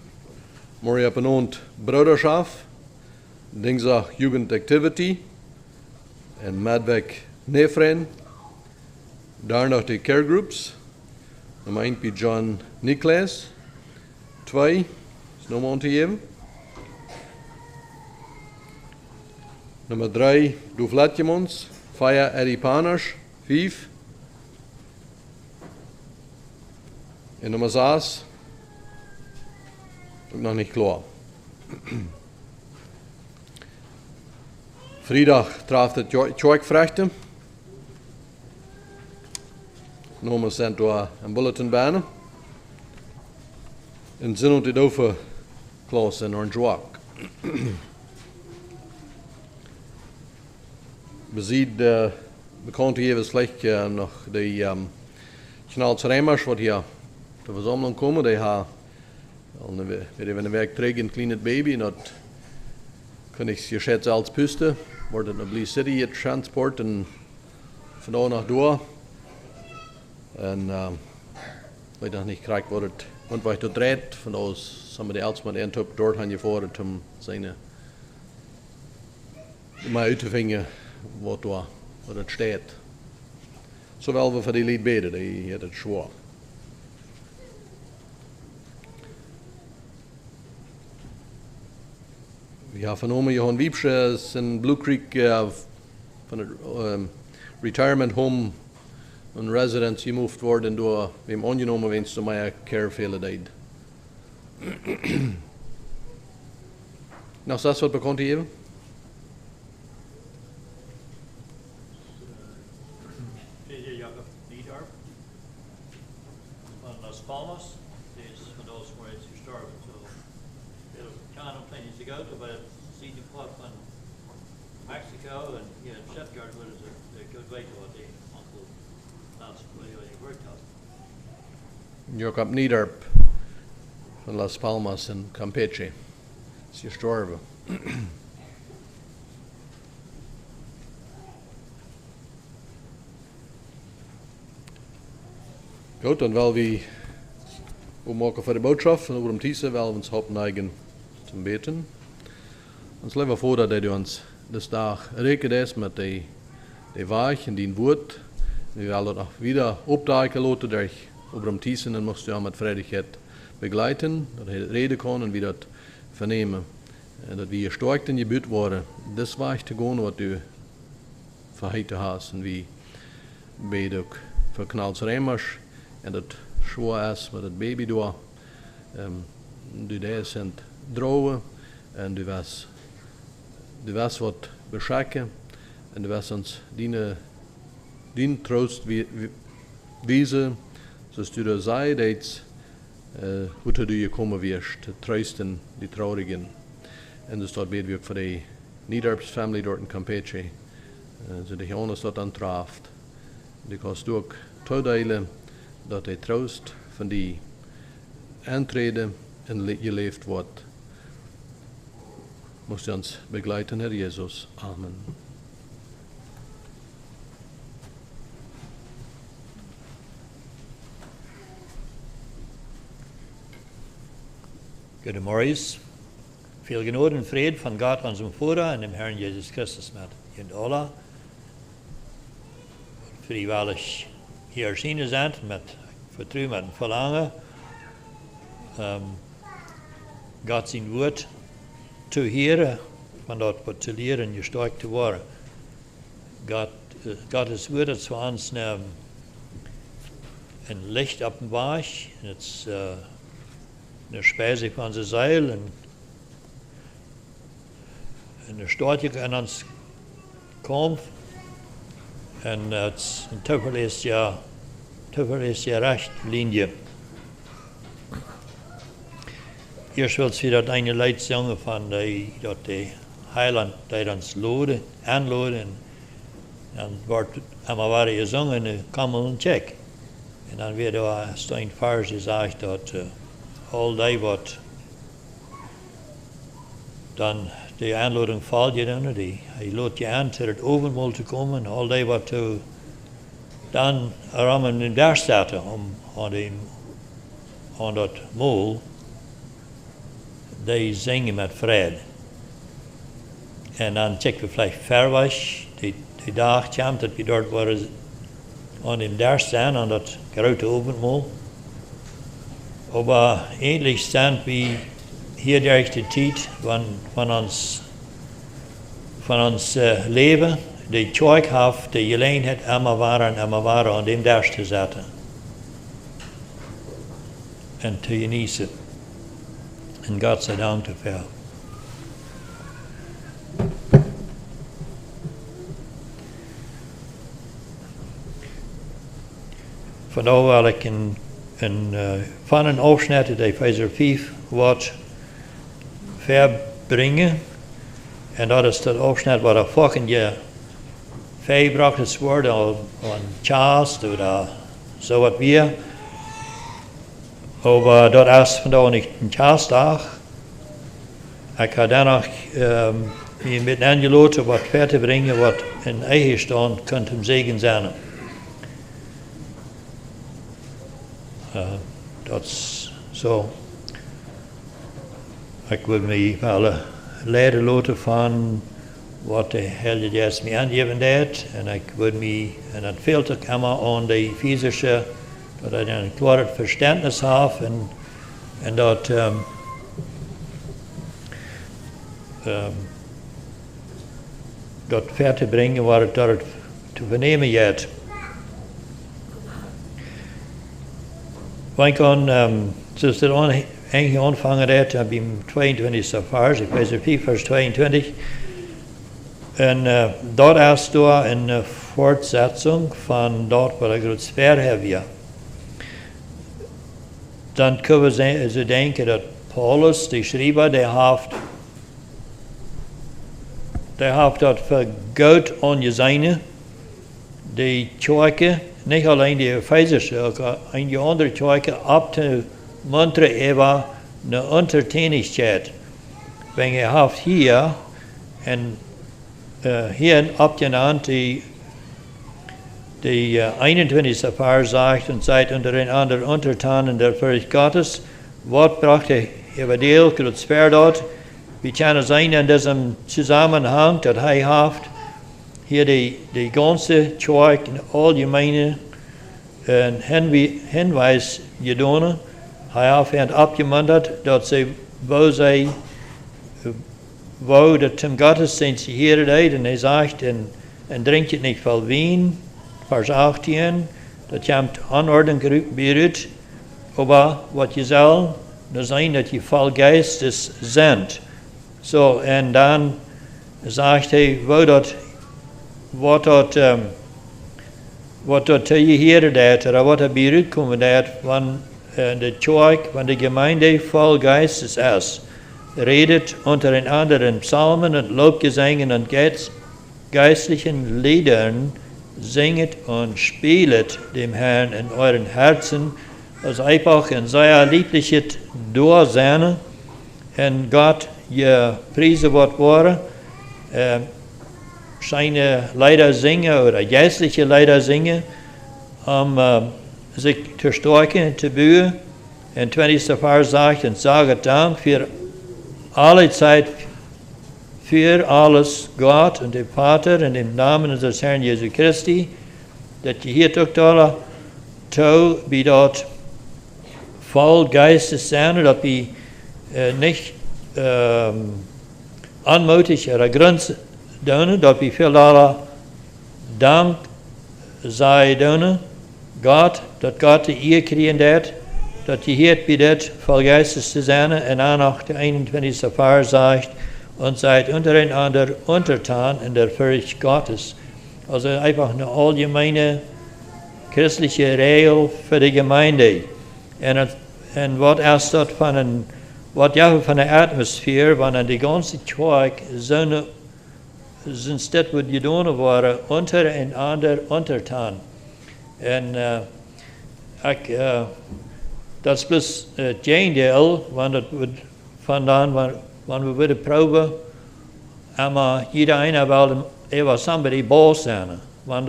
Morgen op een oond Bruderschap. Dinsdag Jugend Activity. En Madweg Nefren. Daarna de care groups. Nummer 1 bij John Niklas. 2 Nummer aan te geven. Nummer 3, Du Flatjemons. 4, Eddie Paners. 5. En nummer 6, ook nog niet klaar. Vrijdag traf het Tjoikvrechten. Nummers zijn door een bulletin bijna. En zin het over Klaus en een Joak. We zien de bekende hier slecht nog de Knalsreimers wat hier de verzameling komen. Die hebben een werk terug een klein baby en dat kan ik je schätzen als puste. Wordt het naar Blue City het transport en van daar naar door. En weet nog niet krijgt wordt het und waar het draait van ons somebody else met een top dort aan je voor het om zijn maar uit te vingen wat het staat. Zowel we voor die lied beden, die het zwaar. We hebben vernomen, Johan Wiepsche is in Blue Creek van het retirement home een residence gemoved worden door we hem aangenomen wenst om mij care vele tijd. Nog dat wat bekend hebben? Van Las Palmas, die is van ons waar is gestorven. So, we had a plan to go to, but see the plot van Mexico and Stuttgart was a good way to what the uncle last way he worked out. Jacob Niederp van Las Palmas in Campeche is gestorven. Goed, dan wel we maken voor de boodschap en over Tiese wel ons hoop neigen te beten. Ons leven voor dat hij ons dus dag rekenen is met de waag en die woord. We willen dat nog wieder opdagen laten door over Tiese en moest je met vrijdigheid begeleiden, dat hij het reden kan en wie dat vernemen. En dat we hier sterk in je buurt worden, das waag te gaan wat u verheiten hast en wie bid ook voor Knalsreimers. En dat zwaar is met het baby door. Du daar zijn drogen en du was wat beschakken en du was ons dien troost wijzen, zoals du daar zei, dat hoe du je komen wirst, te troosten die traurigen. En dus dat bidden we ook voor de Niederps family dort in Campeche, zo de Johannes dat aantraft. Die kost ook toedelen dat hij troost van die aantreden en je leeft wordt. Moest je ons begeleiden, Herr Jezus. Amen. Goedemorgen. Veel genade en vrede van God onze Vader en dem Herrn Jesus Christus met jullie allen. Vrijwillig hier erschienen zijn met vertrouwen en verlangen. God zijn woord te horen, van dat wat te leren je sterk te worden. God is woord dat voor ons een licht openbaar, en het is een speise van zijn zeil en een stortje aan ons komt. En het is een toeverlees ja recht linie. Eerst wil ik dat een lied zingen van dat de heiland dat ons aanloden en wordt allemaal waar je zongen en kan een check. En dan weer daar staan vers gezegd dat al die wat dan de aanlouding valt je dan, hij loodt je aan tot het ovenmaal te komen, al die wat dan erom in daar staat aan dat maal, die zingen met vrede. En dan checken we vielleicht ver weg, die dag komt dat we dort worden aan hem daar staan, aan dat grote ovenmaal. Maar eindelijk staan we hier de echte tijd van ons leven, die tjoik heeft, die alleen het emma waren aan dem daar te zetten. En te genießen. En God sei Dank dafür. Vandaar wil ik van een afsnit uit Efeziër 5 wat verbrengen. En dat is dat afsnit waar de volgende verbracht wordt aan Charles of zo wat weer. Maar dat is vandaag niet een Charlesdag. Ik ga daarna je met Angelo wat verder brengen wat in eigen stand kunt hem zegen zijn. Dat is zo. Ik wil me wel leren laten van wat de Heilige Geest me aangeven heeft. En ik wil me, en dat veelt ook allemaal aan de fysische, dat ik een klaar verständnis heb en dat dat verder brengen waar het te vernemen is. Ik kan, zoals het eigenlijk aanvangen heeft, heb ik 22 vers, Efeziër 5 vers 22. En dat is door een voortzetting van dat wat ik het ver heb. Dan kunnen we zo denken dat Paulus, de schrijver, die heeft dat vergoed aan je zijne, die tjoike, niet alleen die Efezische, ook in die andere tjoike, op te munteren even naar ondertenigheid. Wenn je heeft hier, en hier op je hand die 21. vers zegt en zijt onder een ander untertan in der Furcht Gottes, wat bracht de Evangel het ver dat, we kunnen zijn in diesem Zusammenhang, dat hij heeft, hier die ganze tjoik en algemene hinwijs gedaan. Hij heeft opgemunterd dat ze wou dat hem Gottesdienst hier deed en hij zegt en drink je niet veel wien, vers 18, dat je hem aanordning bereidt, aber wat je zal, dan zijn dat je vol geestes zendt. Zo, en dan zegt hij, wat dat je hier deed, of wat er bereidt komen deed, van de tjoik, van de gemeinde vol geestes is. Redet untereinander in Psalmen und Lobgesängen und geistlichen Liedern, singet und spielet dem Herrn in euren Herzen, als einfach ein sehr liebliches Durchsehnen, und Gott je Priese wird worden, seine Lieder singen oder geistliche Lieder singen, sich zu stärken, zu bühen. Und 20. Vers sagt, und sage Dank für alle Zeit, für alles Gott und dem Vater in dem Namen unseres Herrn Jesu Christi, dass die hier doch alle to wie dort voll Geistes sein, dass wir nicht anmutig oder Grenzen doen, dass wir viel aller Dank sei doen, Gott, dass Gott die Ehe kriegen hat, dass die hier bietet, voll Geistes zu sein, und dann auch der 21. Vers sagt, und seid untereinander untertan in der Furcht Gottes. Also einfach eine allgemeine christliche Regel für die Gemeinde. Und was ist das von der Atmosphäre, wenn die ganze Zeug so sind, das wird getan worden, untereinander untertan. Und das ist bloß Gegenteil, wenn das wird vandaan, wenn wir wieder proben, aber jeder einer will über somebody boss sein. Wenn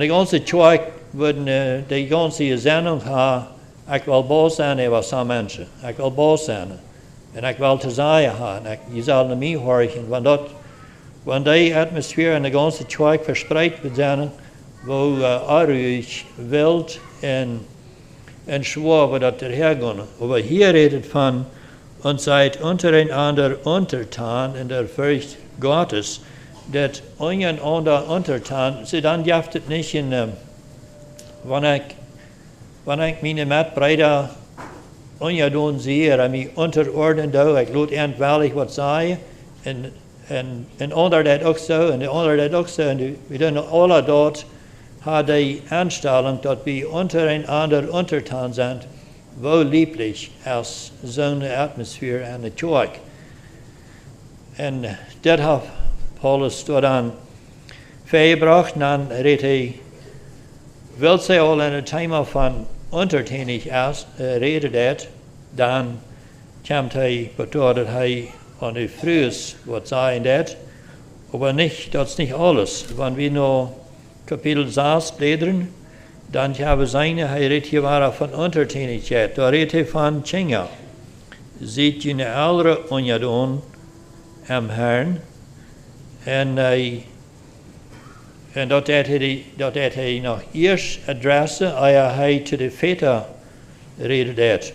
die ganze Zeug die ganze Sendung haben, ich will boss sein über so Menschen. Ich will boss sein. Und ich will zu sagen haben. Je soll mich horchen. Wenn die Atmosphäre in der ganzen Zeug verspreit wird sein, wo ruhig, wild und schwor wird das hergehen. Aber hier redet von und seid untereinander untertan in der Furcht Gottes, dat einander untertan, sie dann jaftet nicht in, wann ich meine Mitbrüder doen zie, en mij unterordnen doe, ik laat eindelijk wat zeggen, en onder dat ook zo, en onder dat ook zo, en we doen alle dat, had die aanstelling dat we untereinander untertan zijn, wo lieblich als zo'n atmosfeer aan de kerk. En dat heeft Paulus tot aan vergebracht, en dan redt hij, wil zij al in het thema van untertänig reden dat, dan komt hij betoond dat hij aan de vroegs wat zeggen dat, aber nicht, dat is niet alles. Wanneer we naar kapitel 6 bladeren, dan gaan we zien, hij redt hier waar van untertänigheid, daar redt hij van Tjenga. Ziet je een andere onjadoen am Herrn, en dat hij nog eerst adressen, hij to de Väter redet dat.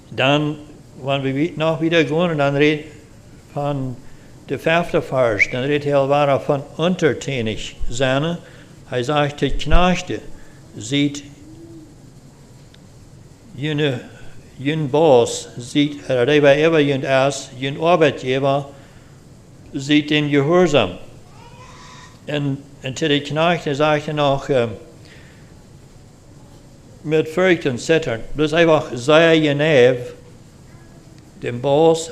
Dan, wanneer we nog wieder gaan, dan redt van de 5e vers, dan redt hij alweer van untertänig zijn. Hij zegt de knechten, ziet jun boos, ziet, er bij ever jun as, jun arbeidgever, ziet in gehoorzaam. En te de knechten zegt hij nog, met furcht en zittern, dus einfach sei je neef, dem boos,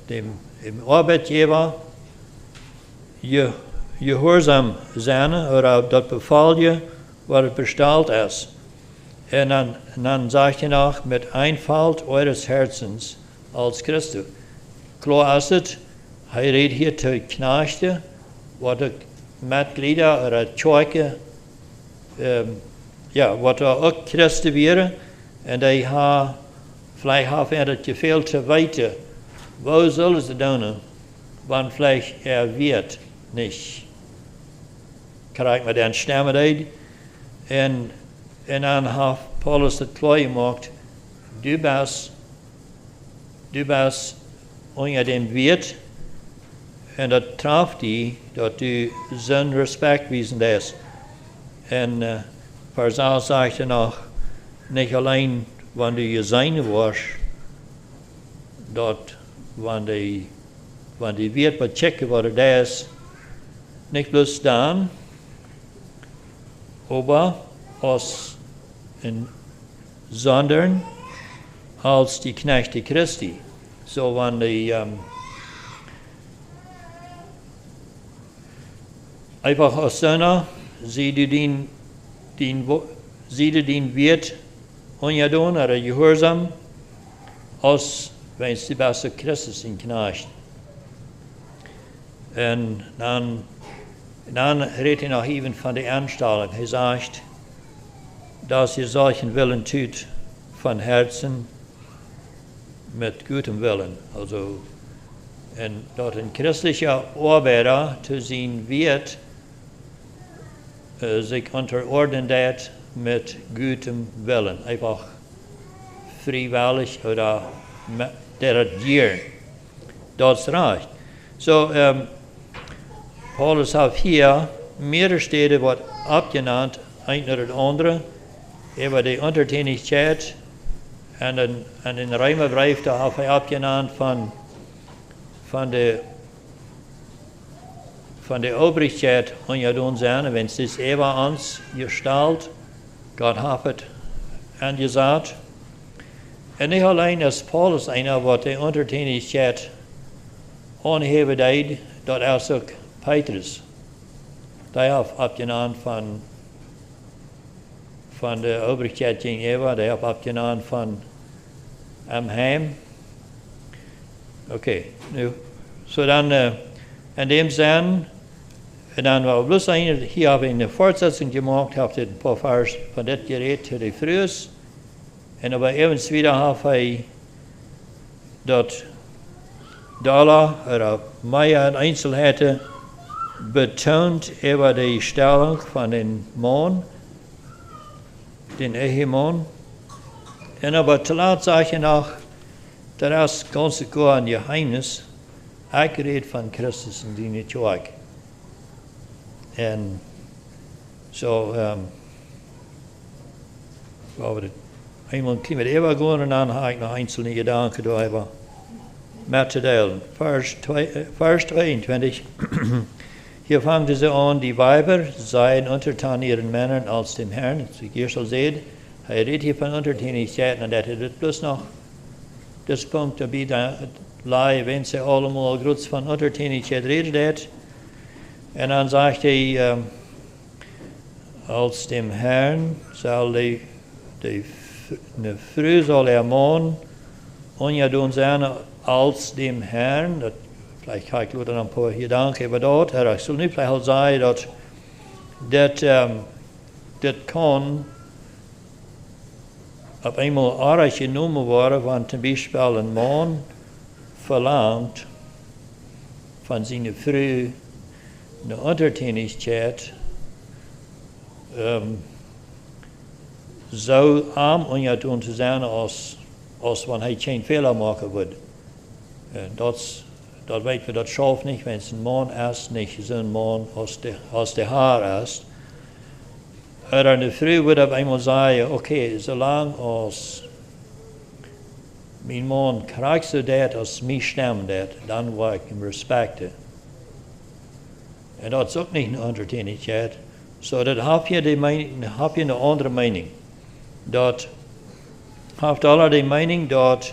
dem arbeidgever, gehoorzaam zijn, oder dat beval je, wat het besteld is. En dan zegt hij nog, met Einfalt eures Herzens als Christus. Klar is het, hij redt hier te knechten, wat de Mitglieder oder Kerke, wat er ook Christen wären, en die vielleicht haben het gefehlt te weten, wo zullen ze doen, wann vielleicht wird nicht. Krijgt man dan stemmen uit, en dan heeft Paulus het klaar gemaakt, du bist onder dem Wirt, en dat traf die, dat du zijn respect wiesen is. En Parzal zegt er nog, niet alleen wanneer je zijn was, dat wanneer die Wirt wat checken wat het is, niet bloß dan, aber sondern als die Knechte Christi. So wann die einfach als Söhne, sie du den Wirt onjadon oder gehorsam, als wenn sie besser Christus in Knecht. En dan redt hij nog even van de aanstelling. Hij zegt, dat je solchen willen tut van Herzen met gutem willen. Also, en dat een christelijke arbeider te zien wird, zich unterordnen dat met gutem willen. Einfach vrijwillig oder der het dier. Dat is recht. So, Paulus heeft hier meerdere steden wat opgenaamd, een naar het andere, over de untertänigheid, en in Römerbrief daar heeft hij opgenaamd van de obrigheid onjadoen zijn, wenn es is over ons gesteld, God heeft het aangezet. En niet alleen is Paulus een wat de untertänigheid aangeven deed, dat is ook Petrus. Die heeft opgenaamd van de obrigheid gegenüber, die heeft opgenaamd van hem. Oké, nu, so dan in dem zin, en dan wel bloß hier heb ik een voortzetting gemaakt, heb ik een paar vers van dit gereed te de vroegs, en aber evens wieder heb hij dat Dollar oder mehr in Einzelheiten betont über die Stellung von den Mann, den Ehemann. Und aber zu laut sage ich noch, dat is ganz klar een geheimnis. Ik red van Christus in die kerk. En zo, waar we het eenmaal klimmen, even gaan en dan ga ik nog einzelne gedanken door met te delen. Vers 22. Hier fangen ze aan, die Weiber seien untertan ihren Männern als dem Herrn. Wie ihr schon seht, hij redt hier van untertanigheid en dat het plus nog, dus punt daarbij dat laai, wenn ze allemaal groots van untertanigheid redet. En dan zegt hij, als dem Herrn zal de Früh soll man doen zijn als dem Herrn. Dat, vielleicht ga ik later een paar gedanken over dat. Ik zal nu vielleicht al zeggen dat kan op eenmaal aardig genomen worden, want zum Beispiel een man verlangt van zijn vrouw een untertanigheid, zo arm onjadoen te zijn als wanneer hij geen fehler maken wordt. Dat weten we, dat schafft niet, wenn es een man is, niet zo'n man als de haar is. Er een vrouw wordt op eenmaal zeggen, oké, zolang als mijn man krijgt zo dat als mij stem dat, dan wil ik hem respecten. En dat is ook niet een untertanigheid. Zo dat heb je een andere mening. Dat heeft alle de mening dat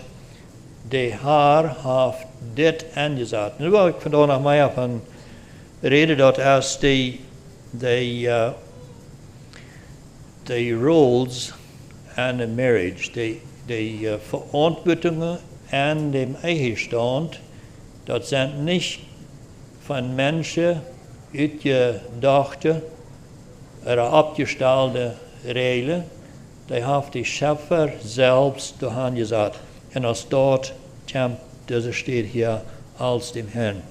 de haar heeft dit aangezet. Nu wil ik vandaag nog meer van reden dat als de roles en de marriage, de verantwoordingen en de eigenstand, dat zijn niet van mensen uitgedachte oder abgestelde Regeln, die heeft de Schöpfer selbst doorgezet. En als dat komt, dus steht hier als dem Herrn.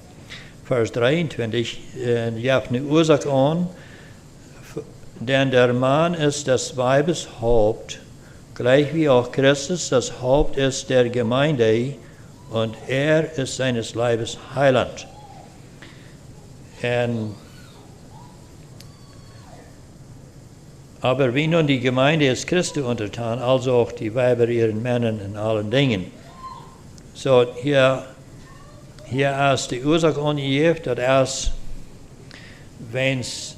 Vers 23, je hebt eine Ursache an, denn der Mann ist des Weibes Haupt, gleich wie auch Christus das Haupt ist der Gemeinde, und ist seines Leibes Heiland. Aber wie nun die Gemeinde ist Christus untertan, also auch die Weiber ihren Männern in allen Dingen. So hier ist die Ursache angegeben, dass erst, wenn es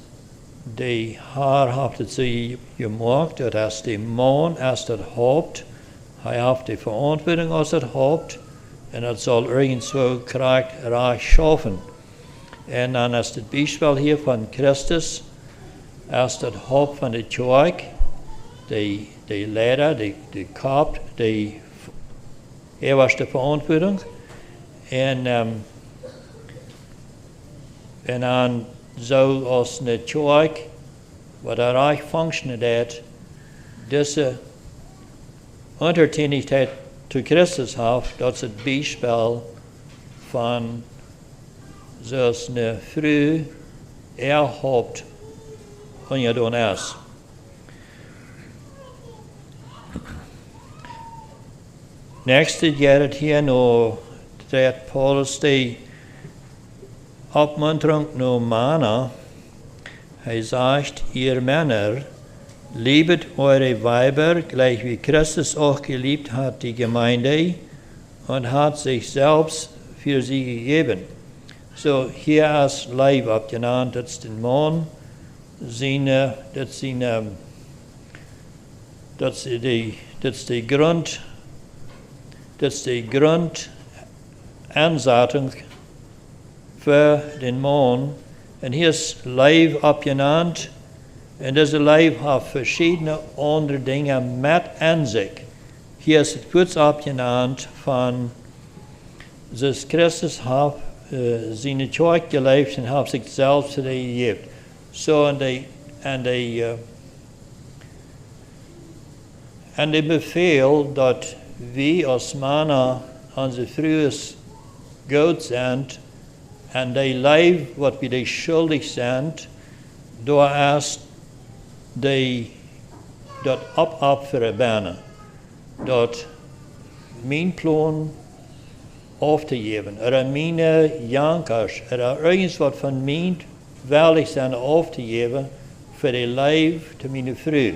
die Haar hat sie gemacht, dass der Mann erst das Haupt, er hat die Verantwortung als das Haupt, und das soll irgendwo reich schaffen. Und dann ist das Beispiel hier von Christus, erst das Haupt von der Kirche, die Leder, die Kopf, was die Verantwortung. Und dann so als eine Kirche, was er reich funktioniert, diese Untertänigkeit zu Christus hat, das ist ein Beispiel von so eine Frau, Haupt ungedaan ist. Nächste geht hier noch, dat Paulus die Abmunterung noch Männer. Er sagt, ihr Männer, liebet eure Weiber, gleich wie Christus auch geliebt hat die Gemeinde und hat sich selbst für sie gegeben. So hier ist Leib abgenannt, das ist den Mann, das ist die Grundansetzung für den Mann. Und hier ist Leib abgenannt. Und dieser Leib hat verschiedene andere Dinge mit an sich. Hier ist es kurz abgenannt von, dass Christus hat seine Kirche gelebt und hat sich selbst gegeben. So, und der Befehl, dass wir als Männer unsere frühes Gott sind, und die Leib, was wir die schuldig sind, da ist das Abopfern. Dass mein Plan auf te geven. Mine jankers, ergens wat van meent wellig zijn auf te geven voor de leven te mijn vrouw.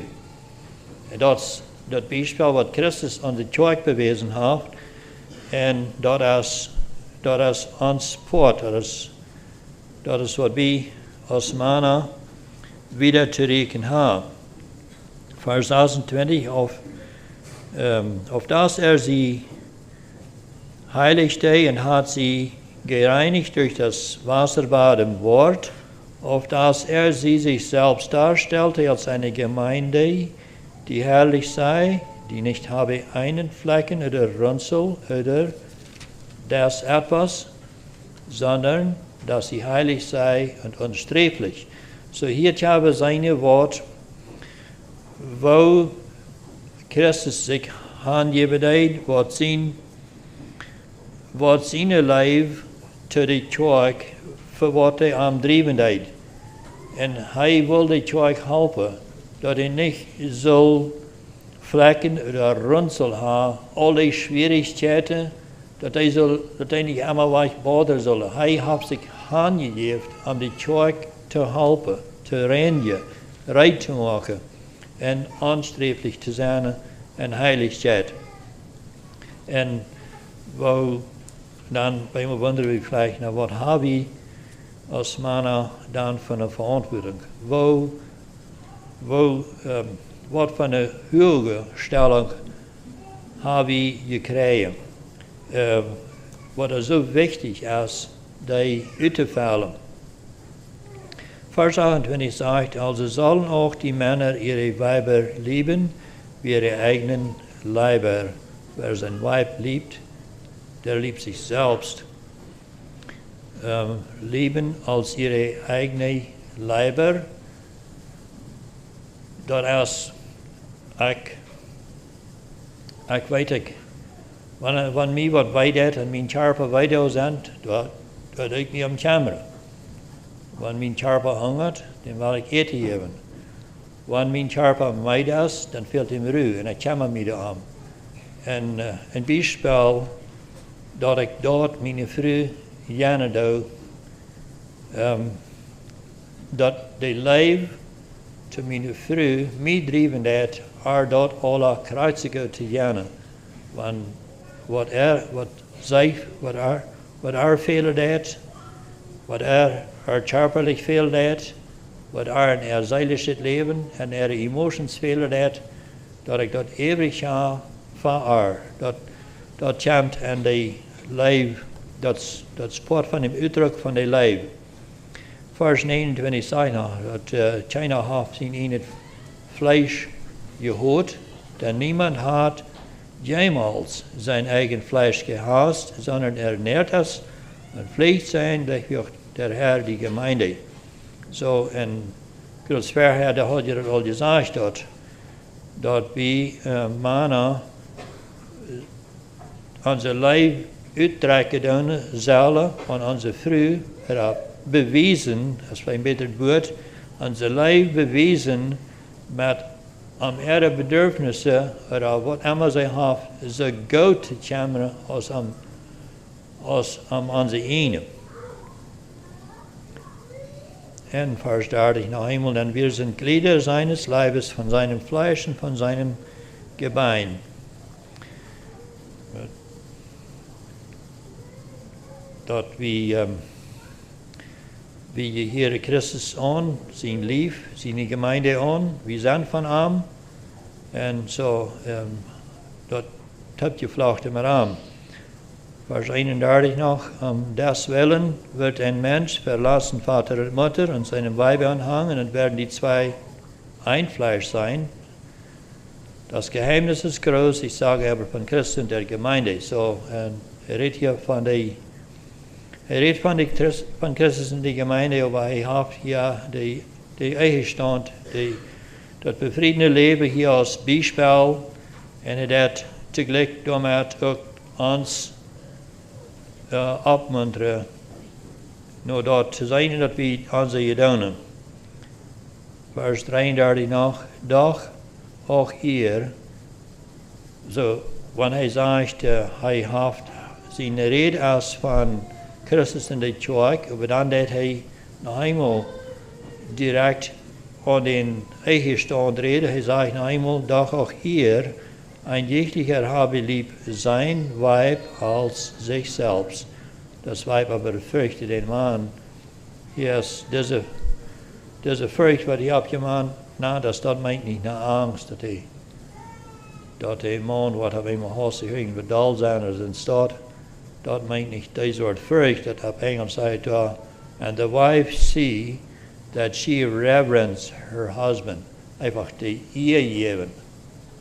En dat is dat bijspel wat Christus aan de kerk bewezen heeft. En dat is ons poort. Dat is wat wij als mannen wieder te rekenen hebben. Vers 26, auf das sie heiligte und hat sie gereinigt durch das Wasserbad im Wort, auf das sie sich selbst darstellte als eine Gemeinde, die herrlich sei, die nicht habe einen Flecken oder Runzel oder das etwas, sondern dass sie heilig sei und unsträflich. So hier habe seine Wort, wo Christus sich hangeben deed, wat zijn leven te de kerk voor wat hij aan drijven deed. En hij wil de kerk helpen, dat hij niet zal vlekken of runzel hebben, alle schwierigheden, dat hij niet allemaal wegbaden zal. Hij heeft zich aangegeven om de kerk te helpen, te reinigen, rein te maken en aanstrebelijk te zijn en heiligheid. En dan bij me wonderen we vielleicht, nou, wat hebben we als mannen dan van een verantwoording? Wat van een hoge stelling hebben we gekregen? Wat er zo wichtig is, die uit te vallen. Vers 28 sagt, also sollen auch die Männer ihre Weiber lieben, wie ihre eigenen Leiber. Wer sein Weib liebt, der liebt sich selbst. Lieben als ihre eigene Leiber, dat is, ik weet ik, wanneer mij wat weidet en mijn charpa weido zijn, dat ik me om chameren. Wanneer mijn charpa hongert, dan wil ik eten geven. Wanneer mijn charpa meid is, dan fehlt hem ruw en ik chammer me om. En een bijspel dat ik dort mijn vrouw gerne doe, dat de leven te mijn vrouw mij drijven dat dat alle kreuzigen te gerne. Want wat fehler dat, wat haar körperlich fehlt dat, wat in seelisches Leben en emotions fehler dat ik dat ewig ga van haar. Dat komt en de leven, dat sport van hem uitdruk van de leven. Vers 29 zei nog, dat China heeft in het vlees gehoord, dat niemand had jemals zijn eigen vlees gehasst, sondern ernährt es und pflegt sein durch der Herr die Gemeinde. So, en Gods Herr, da hat je al gezegd dat we mannen onze leven uittrekken doen zullen aan onze vrouw, bewijzen, als wij een beter woord, onze leven bewijzen met om ihre bedürfnissen oder wat immer sie haben, so gut zu kämmern als onze ene. En Vers 30 noch einmal, denn wir sind Glieder seines Leibes, von seinem Fleisch und von seinem Gebein. Dat wie je hier Christus aan, zijn lief, zijn Gemeinde aan, we zijn van hem. En zo, dat heb je vielleicht immer aan. Vers 31 noch, deswillen wird ein Mensch verlassen Vater und Mutter und seinem Weib anhangen und werden die zwei ein Fleisch sein. Das Geheimnis ist groß, ich sage aber von Christus und der Gemeinde. So, redet hier von der von Christus in die Gemeinde, aber hij heeft hier de Ehestand, dat befriedene Leben hier als Beispiel en dat tegelijk daarmee ook ons opmunteren. Nou dat te zijn dat we onze gedaan. Vers 33 nog, doch auch ihr, so, wanneer hij zegt, hij heeft zijn rede als van Christus in de kerk, maar dan dat hij nog eenmaal direct aan den eigen stand reden. Hij zegt nog eenmaal, dat auch ihr ein jeglicher habe lieb sein Weib als sich selbst. Das Weib aber fürchte den Mann. Hier ist diese Furcht, was ich habe gemacht, na, das meint nicht nach Angst, dat der Mann, was er immer hastig hing, bedal zijn als in staat, dat meint nicht deze soort Furcht, dat op Engels zei da. And the wife see that she reverence her husband. Einfach die Ehe geven.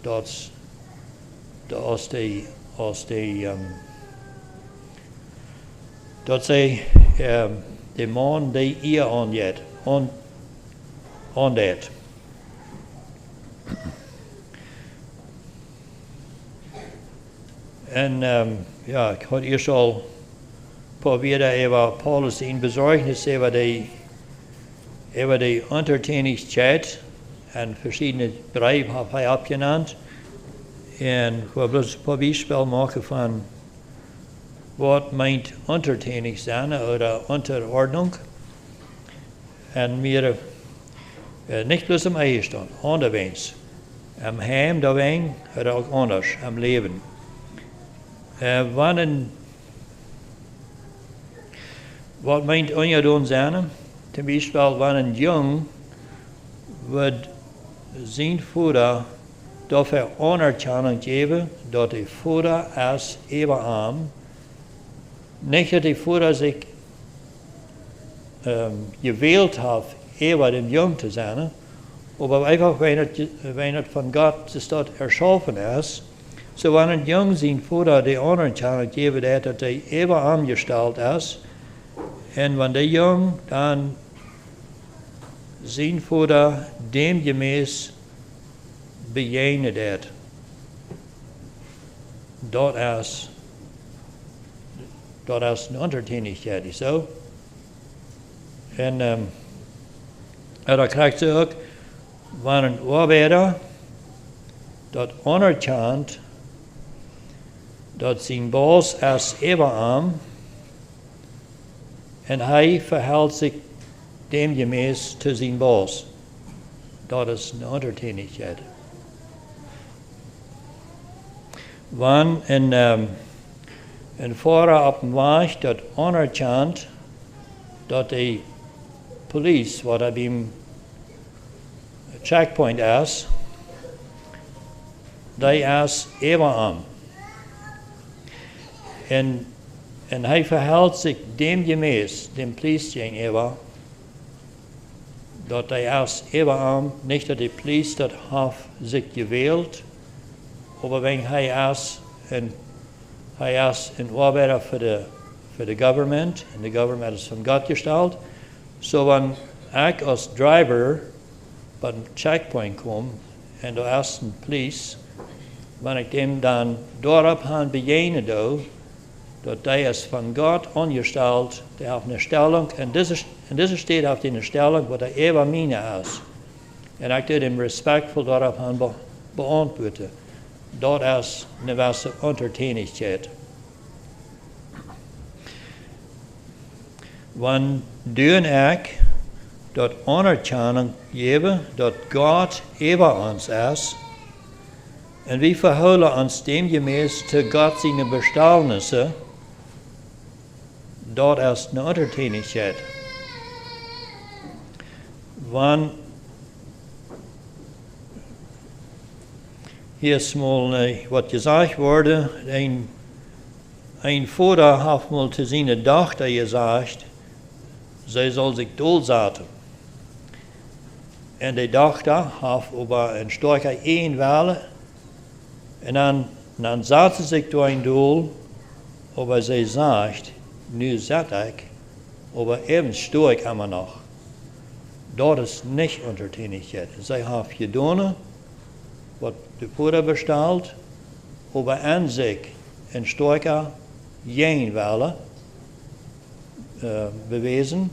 Dat zij de man die Ehe aanjet, on dat. En ja, ik had eerst al proberen over Paulus in bezorgnis over die untertänigheid en verschillende bedrijven heb hij opgenannt. En ik wil bloos een paar bijspel maken van wat meint untertänig zijn oder Unterordnung. En meer nicht bloß im Ehestand, anderwegs. Am Heim, da wegen, oder auch anders, am Leben. Wat meint ongedaan zijn? Zum Beispiel, wenn ein Jung wird sein Vater dafür Anerkennung geben, dass der Vater als Abraham, nicht dass der Vater sich gewählt hat, über dem Jung zu sein, aber einfach, wenn es von Gott ist dort erschaffen ist, so wenn ein Jung sein Vater die Anerkennung geben, dass er Abraham gestellt ist, und wenn der Jung dann sein Vater demgemäß begegnet hat, dort ist eine Untertänigkeit, so. Und da kriegt sie auch, wenn ein Arbeiter dort anerkennt, dass sein Boss als Abraham und er verhält sich demgemäß zu seinem Boss. Das ist eine Untertänigkeit. Wenn ein Fahrer auf dem Weg dort anerkennt, dass die Polizei, was beim Checkpoint ist, die ist Abraham. Und er verhält sich demgemäß dem Polizei gegenüber, dass er als Abraham nicht dass die Polizei hat sich gewählt, aber wenn er ist ein Arbeiter für die Government, und die Government ist von Gott gestellt, so wenn ich als Driver beim Checkpoint komme und der ersten Police, wenn ich dem dann darauf begegne, dass der ist von Gott angestellt, der hat eine Stellung, und diese steht auf einer Stellung, wo der Eva meine ist. Und ich tue dem respektvoll darauf beantworten. Das ist eine gewisse Untertänigkeit. Wenn du und ich dort Anerkennung geben, dass Gott über uns ist, und wir verhalten uns demgemäß zu Gott seine Bestellnisse, dort ist eine Untertänigkeit. Wenn hier ist mal, was gesagt wurde, ein Vater hat mal zu seiner Tochter gesagt, sie soll sich durchsetzen. Und die Tochter hat aber ein starker Ehen wählen, und dann setzt sie sich durch ein Duel, aber sie sagt, nu zat ich, aber eben stark immer noch. Das ist nicht Untertänigkeit. Sie haben getan, was der Vater bestellt, aber an sich ein starker Gegenwelle bewiesen.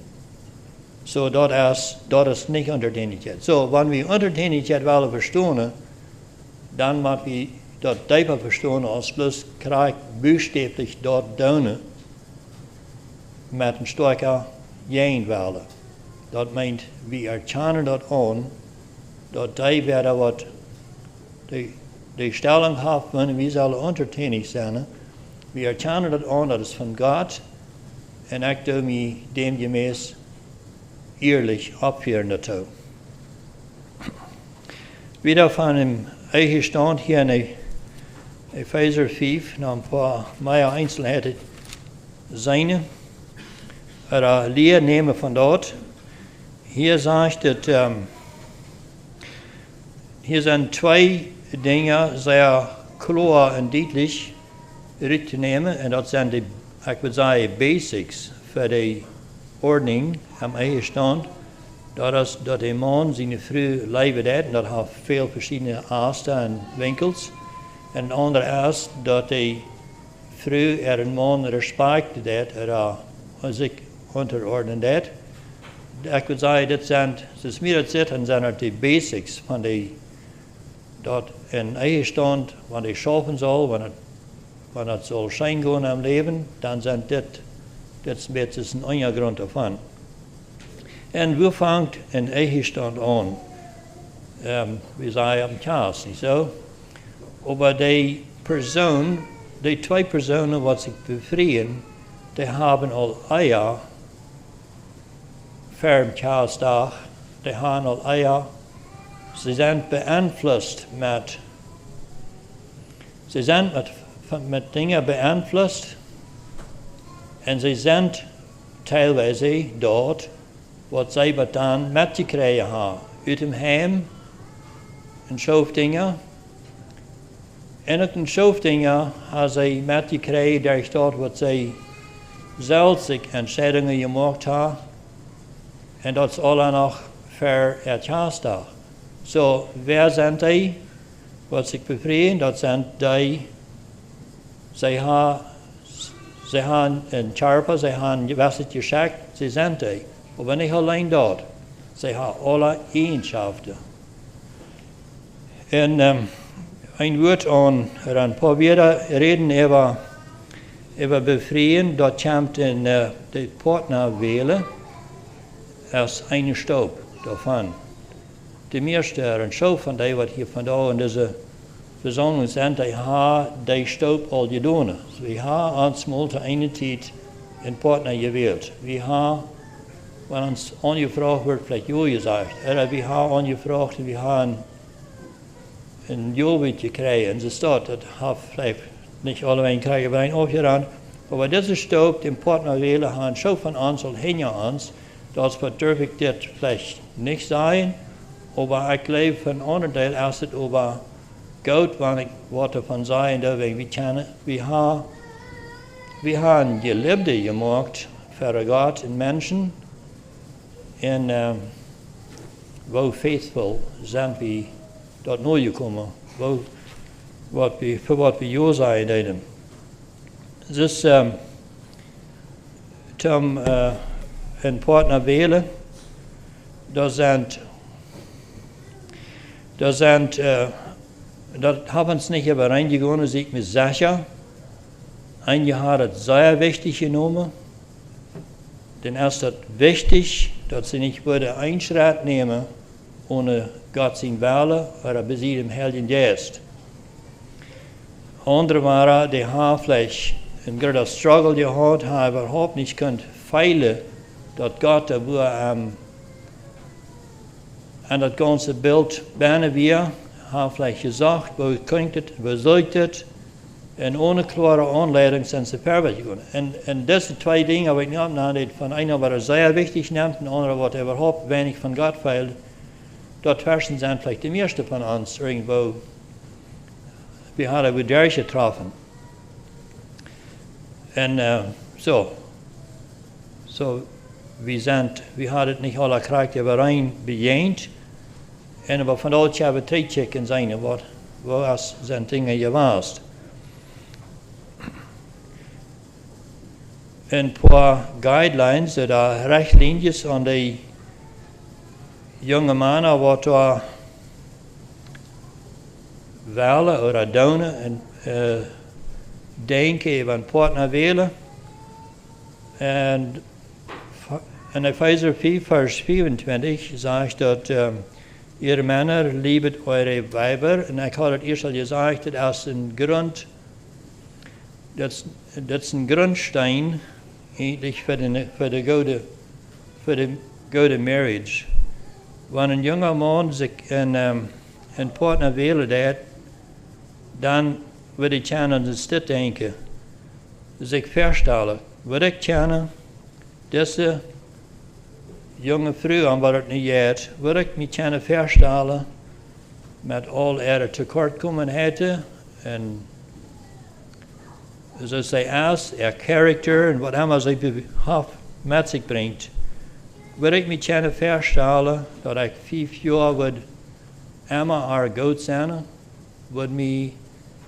So, das ist nicht Untertänigkeit. So, wenn wir Untertänigkeit wollen verstehen, dann müssen wir dat dieper verstaan als plus krijg buchstäblich dort donen met een sterker jeen willen. Dat meint, we erkennen dat aan, dat die werden wat die stelling hebben, we zullen ondertänig zijn. We erkennen dat aan, dat is van God, en ik doe me demgemäß eerlijk opführen dazu. Wieder van een eigen stand hier in Epheser 5, nog een paar meer Einzelheiten zijn. Leer nemen van dort. Hier sagt dat hier zijn twee dingen sehr klar en duidelijk uit te nemen. En dat zijn de, ik wil zeggen, basics voor de ordening am eigen stand. Dat is dat een man zijn vrouw leven deed. En dat heeft veel verschillende aasten en winkels. En het andere is dat de vrouw een man respect deed. Zich unterordnen deed. Ik wil zeggen, dat zijn, zoals mij dat zit, en zijn de basics van de, dat een eigen stand, wat hij schaffen zal, wanneer het zal schijn gaan am leven, dan zijn dit is een beetje een ondergrond ervan. En wie vangt een eigen stand aan? We zeggen am Kaas, niet zo? Maar die twee personen wat zich bevrijen, die hebben al eier ferm Kaasdag, die hebben al eier, ze zijn beïnvloed met dingen beïnvloed en ze zijn teilweise dort wat zij dan met gekregen hebben. Uit hem heim, een schoofdingen. En ook een schoofdingen hebben zij met gekregen, daar staat wat zij zelf zich entscheidingen gemaakt hebben. En dat is alle nog voor het Kaasdag. Zo, wer zijn die? Wat zich bevrijen, dat zijn die. Zij hebben een charpa, zij hebben wasset geschakt, zij zijn die. Maar niet alleen dat. Zij hebben alle eigenschappen. En een woord aan een paar woorden reden over bevrijen, dat komt in de partner wählen. Als een stoop daarvan. De meeste een stoop van die wat hier vandaag in deze verzameling zijn, die hebben die stoop al gedaan. Dus we hebben aansmaal te ene tijd een partner gewählt. We hebben, wanneer ons aangevraagd wordt, vielleicht ja gezegd. We hebben aangevraagd en we hebben een ja gekregen. En ze staat, dat heeft vielleicht niet allemaal krijgen we een afgerand. Maar deze stoop, den partner wählen, hebben zo van aantal hinter ons. Dat durf ik dit vielleicht niet zeggen, maar ik leef van ander deel als het over goud, wanneer ik wat ervan zeggen dat we kennen. We hebben geliefde gemaakt voor God en mensen. En hoe faithful zijn we dat nooit gekomen. Voor wat we ja zeggen deden. Dus Tom een partner wählen, dat hebben ze niet übereingegangen, zie ik me zeker. En je had het zeer wichtig genomen. Dan is het wichtig dat ze niet worden een schritt nemen ohne God zijn willen, maar bij hem Heiligen Geest. Anderen waren, die hebben vielleicht een grote struggle gehad, hebben überhaupt niet kunnen feilen dat God daar en dat ganze beeld bijna weer, hebben vielleicht gezegd, we kunnen het, we zullen het, en ohne klare aanleiding zijn ze verder gegaan. En deze twee dingen heb ik niet opgenomen, van een wat zeer wichtig neemt, en de andere wat überhaupt weinig van God feilt. Dat versen zijn vielleicht de meeste van ons irgendwo. We hadden we daar getroffen. En zo, we hadden het niet alle kracht überein bejeend. En we van alles hebben we checken zijn, wat zijn dingen geweest. Een paar guidelines, de richtlijnen aan de jonge mannen, wat wählen oder donen en denken über een partner wählen. En in Epheser 4, Vers 24 sagt dat ihr Männer liebet eure Weiber. En ik had het eerst al gezegd dat als een grond, dat is een grondstein eigenlijk voor de goede marriage. Wanneer een jonge man zich een partner willen dat, dan wil ik aan een stuk denken. Dus ik verstellen, wat ik kennen, deze jonge vrouw aan wat het niet heeft, wil ik me kunnen verstellen met al haar tekortkommenheden en zoals zij is, haar karakter en wat allemaal zij met zich brengt. Wil ik me kunnen verstellen dat ik 5 jaar wil allemaal haar goed zijn, wil me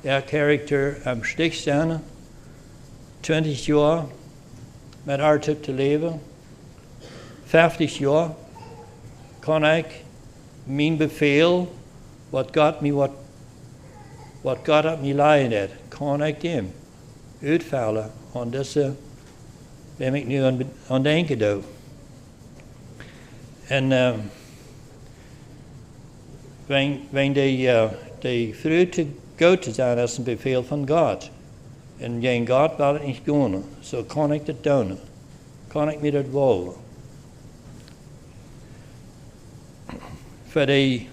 haar karakter am stich zijn, 20 jaar met haar te leven. 50 jaar kan ik mijn bevel, wat God op mij leiden, kan ik hem uitvallen aan deze, waar ik nu aan denken doe. En wenn die vrouw te goed te zijn, is een bevel van God. En geen God wil het niet doen, zo kan ik dat doen. Kan ik me dat willen. Voor die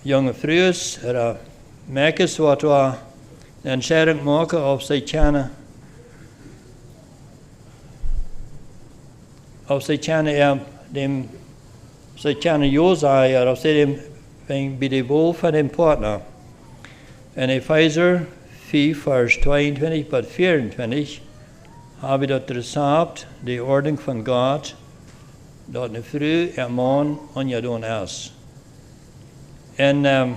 jonge vrouwen, merken ze wat we een entscheiding maken of ze kunnen ja zeggen, of ze bij de wil van de partner. In Epheser 4, vers 22 tot 24 habe ich das Rezept, die Ordnung von Gott, dat een vrouw en man ongedaan is. En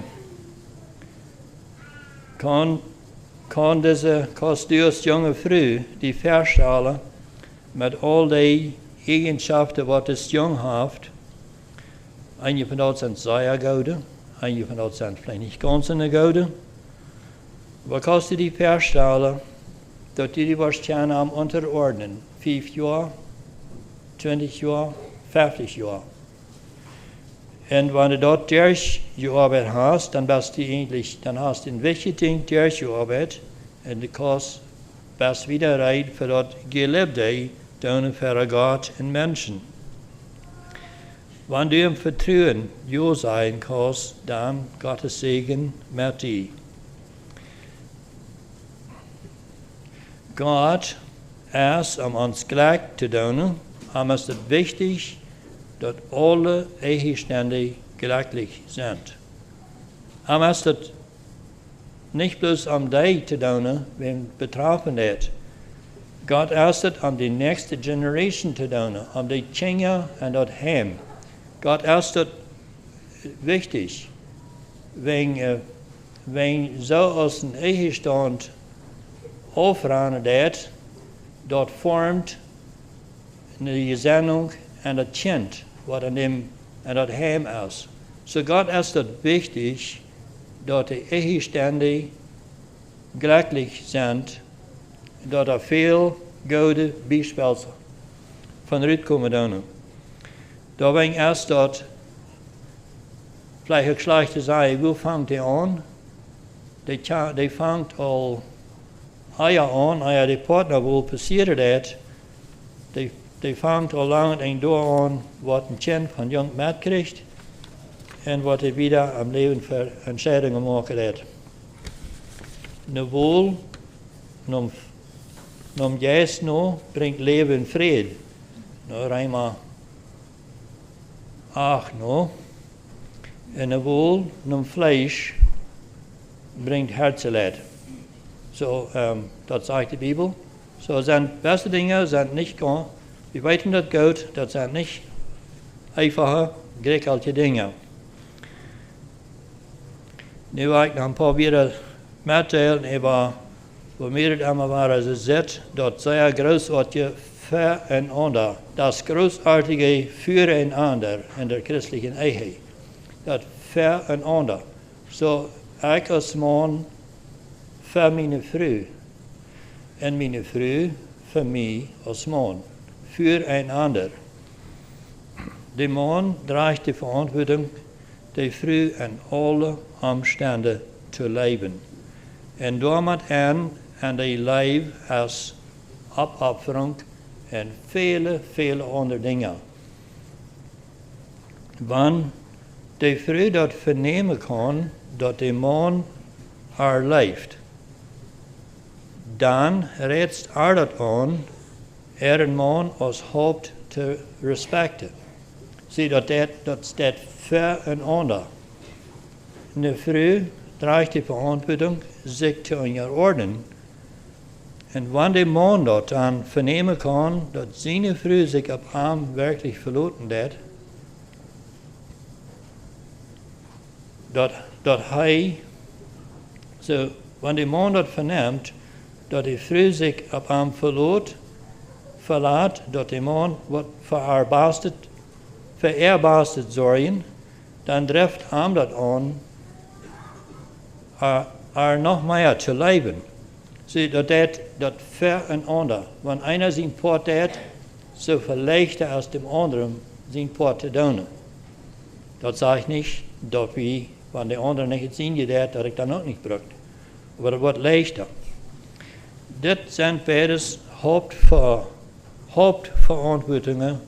kan deze kostuurs jonge vrouw die verstellen met al die eigenschappen wat het jong heeft. Einige van dat zijn zeer goede, einige van dat zijn vielleicht niet ganz in de goede. Wat kan je die verstellen dat die waarschijnlijk am onderordnen? 5 jaar, 20 jaar, 50 jaar. En wanneer dat 30 jaar hast, dan bist du eigentlich, dan hast du een wichtig ding 30 jaar en de kost best wieder rijdt voor dat gelebte doen voor God en mensen. Wanneer du hem vertrouwen, ja zijn kost, dan Gottes Segen met die. God is om ons gelijk te doen, aber es ist wichtig, dass alle Eheständer gleich sind. Aber es ist nicht bloß die zu tun, wen betroffen ist. Gott ist es die nächste Generation zu tun, die Kinder und das Heim. Gott ist es wichtig, wenn so aus dem Ehestand aufranen wird, dort formt eine Gesinnung en dat kind wat in dem en dat heim is. So Gott ist es wichtig, dass die Ehestände glücklich sind, dass viel gute Beispiele von Rückkommen. Da wenn erst dort vielleicht auch schlecht zu sagen, wo fängt die an? Die fängt all Eier an, Eier die Partner wohl passiert hat, die fängt al lang en door aan wat een kind van jong met krijgt en wat hij wieder am Leben für Entscheidungen machen hat. Ne wohl, nom jes no, bringt Leben in Fried. No einmal ach no. En ne wohl, nom Fleisch bringt Herzeleid. So, dat sagt die Bibel. So sind beste Dinge sind nicht gone. Wir weten dat goed, dat zijn niet einfache, gekkelte Dinge. Nu wil ik nog een paar weer mitteilen over waarmee het allemaal waar ze zit, dat zeer großartige Füreinander, das großartige Füreinander in der christlichen Ehe, das Füreinander. So, ik als man voor mijn vrouw. En mijn vrouw voor mij als man. Für einander. De man draagt de verantwoording de vrouw in alle omstandigheden te leven. En daarmee aan de leven als opoffering en vele andere dingen. Wanneer de vrouw dat vernemen kan, dat de man haar leeft, dan redt dat aan, een man als hoofd te respecten. Zie dat staat voor een ander. De vrouw draagt de verantwoording zich te onderordenen. En wanneer de man dat dan vernemen kan, dat zijn vrouw zich op hem werkelijk verloten deed, dat hij, wanneer de man dat verneemt, dat de vrouw zich op hem verlaat, dat de man wat voor erbastet zorgen, dan treft hem dat aan, er nog meer te leven. Zie dat voor een ander. Wanneer einer zijn poort deed, zo verleichter als dem anderen zijn poort te doen. Dat zeg ik niet, dat wie, wanneer de anderen niet zien deed, dat ik dat ook niet gebruikt. Maar het wordt leichter. Dit zijn beides hoofdverantwoordingen,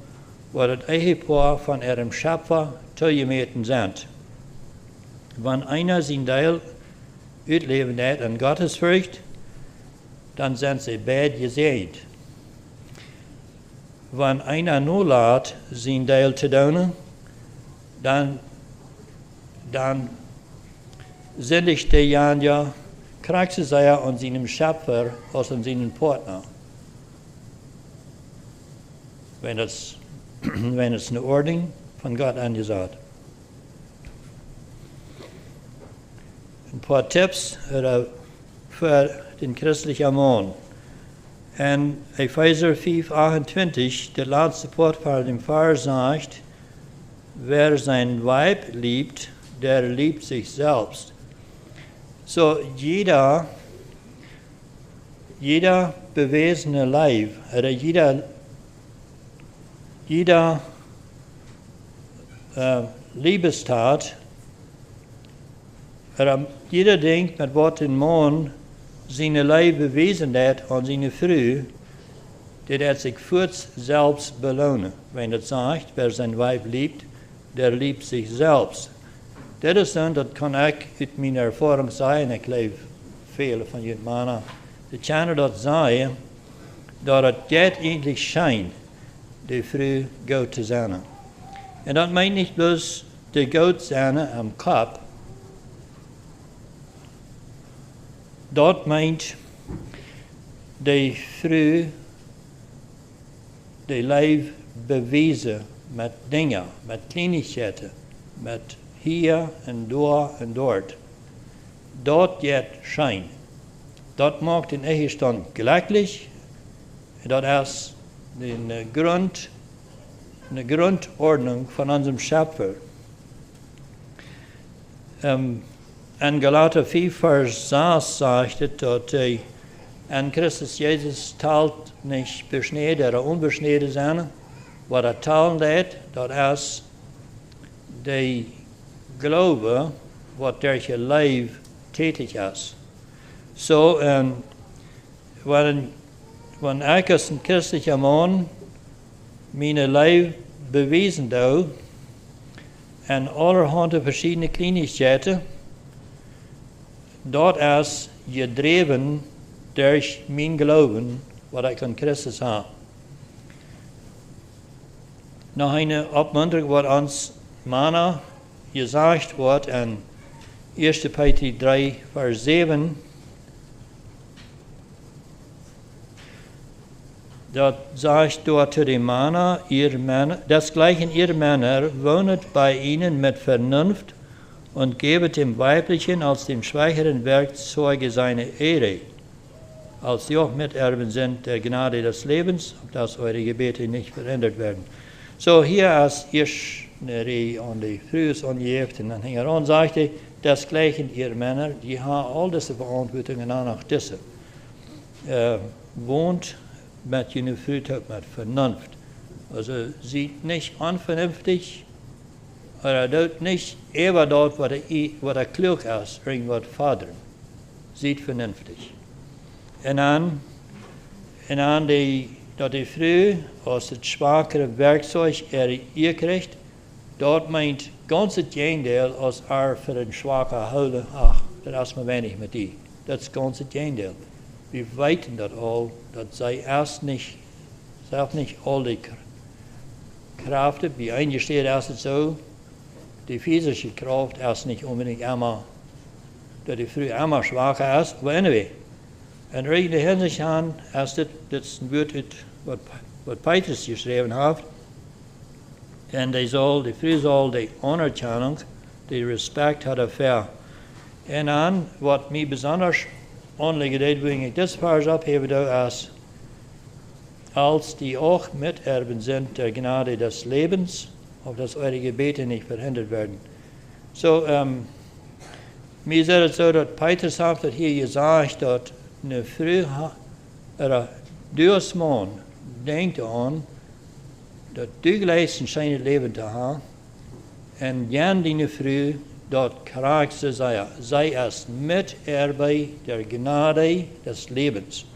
wat het ehepaar van ihrem Schöpfer toegemeten zijn. Wanneer einer zijn deel uitleven heeft in Gottesfurcht, dan zijn ze beide gezegend. Wanneer einer nalaat zijn deel te doen, dan zindigt de Janja krachtse zij aan zijn Schöpfer als aan zijn partner. Wenn es eine Ordnung von Gott angesagt. Ein paar Tipps für den christlichen Mann. In Epheser 5:28, der letzte Part von dem Vers sagt, wer sein Weib liebt, der liebt sich selbst. So jeder bewesene Leib, oder jeder Liebestat, oder jeder denkt, met wat een man zijn Leib bewezen heeft aan zijn vrouw, dat hij zich voorts zelfs belonen. Wenn het zegt, wer zijn Weib liebt, der liebt sich selbst. Dat is dan, dat kan ik uit mijn ervaring zeggen, ik leef veel van jullie mannen. De kan dat zeggen, dat het gaat eigenlijk schijnt, de vrouw goed te zijn. En dat meint niet bloos de goed zijn am kop. Dat meint de vrouw de leven bewezen met dingen, met kleinigheden, met hier en daar en dort. Dat gaat schijn. Dat maakt een echtstand gelukkig. Dat is de Grundordnung von unserem Schöpfer. In Galater 4, Vers 6 sagt es, dass an Christus Jesus teilt nicht beschneden oder unbeschneden sein. Was teilen dat, dat is de Glaube, wat durch je Leib tätig ist. So, wenn ich als ein christlicher Mann meine Leib beweisen doe, en allerhande verschiedene Kleinigkeiten, dat is gedreven durch mijn Glauben, wat ik aan Christus habe. Noch eine Abmunterung, was uns Männer gesagt wird in 1. Petrus 3, Vers 7. Dat sagt dort zu den Männern, desgleichen ihr Männer wohnet bei ihnen mit Vernunft und gebet dem Weiblichen als dem schwächeren Werkzeuge seine Ehre, als sie auch Miterben sind der Gnade des Lebens, auf dass eure Gebete nicht verändert werden. So hier als ich an die Frühes angeheft und dann hing an, sagte, desgleichen ihr Männer, die haben all diese Verantwortungen an auch diese. Wohnt mit jener Frühtag mit Vernunft. Also sieht nicht unvernünftig oder tut nicht immer dort, was er klug ist, irgendwas fordern. Sieht vernünftig. Und dann dat die Früh aus dem schwachere Werkzeug ihr kriegt, dort meint ganz das Gegenteil als für den schwachen Höhle, ach, das ist mir wenig mit die. Das ist ganz das Gegenteil. Wir weiten das all, dass sei erst nicht all die Kräfte, wie eingesteht erst so, die physische Kraft erst nicht unbedingt immer, dass die Früh immer schwacher ist, aber anyway. En in de Hinsicht aan, als dit een woord uit wat Petrus geschreven heeft, en die Früh zal die Anerkennung, die Respekt hebben voor. En aan, wat mij besonders aanleggen deed, wil ik dit vers opheven, als die auch Miterben sind der Gnade des Lebens, auf dass eure Gebete nicht verhindert werden. So, mir ist es so, dass Petrus hat hier gesagt, dass eine Früh, oder dus man denkt an, dass du gleich ein schönes Leben zu haben, und gern die Früh dort Charakter sei erst Miterbe der Gnade des Lebens.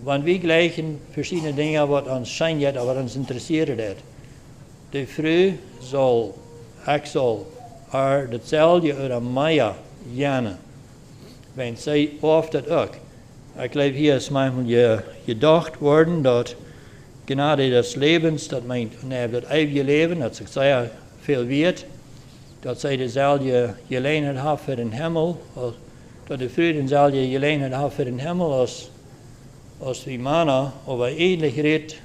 Wenn wir gleichen verschiedene Dinge, was uns scheint, aber uns interessiert hat. Die Früh soll dasselbe oder mehr gerne. Wenn sie oft das auch. Ich glaube, hier ist manchmal gedacht worden, dass Gnade des Lebens, das meint, das ewige Leben, das sich sehr viel wert, dass sie dieselbe Gelegenheit haben für den Himmel, dass die Früh dieselbe Gelegenheit haben für den Himmel, als wie Männer, aber ähnlich redet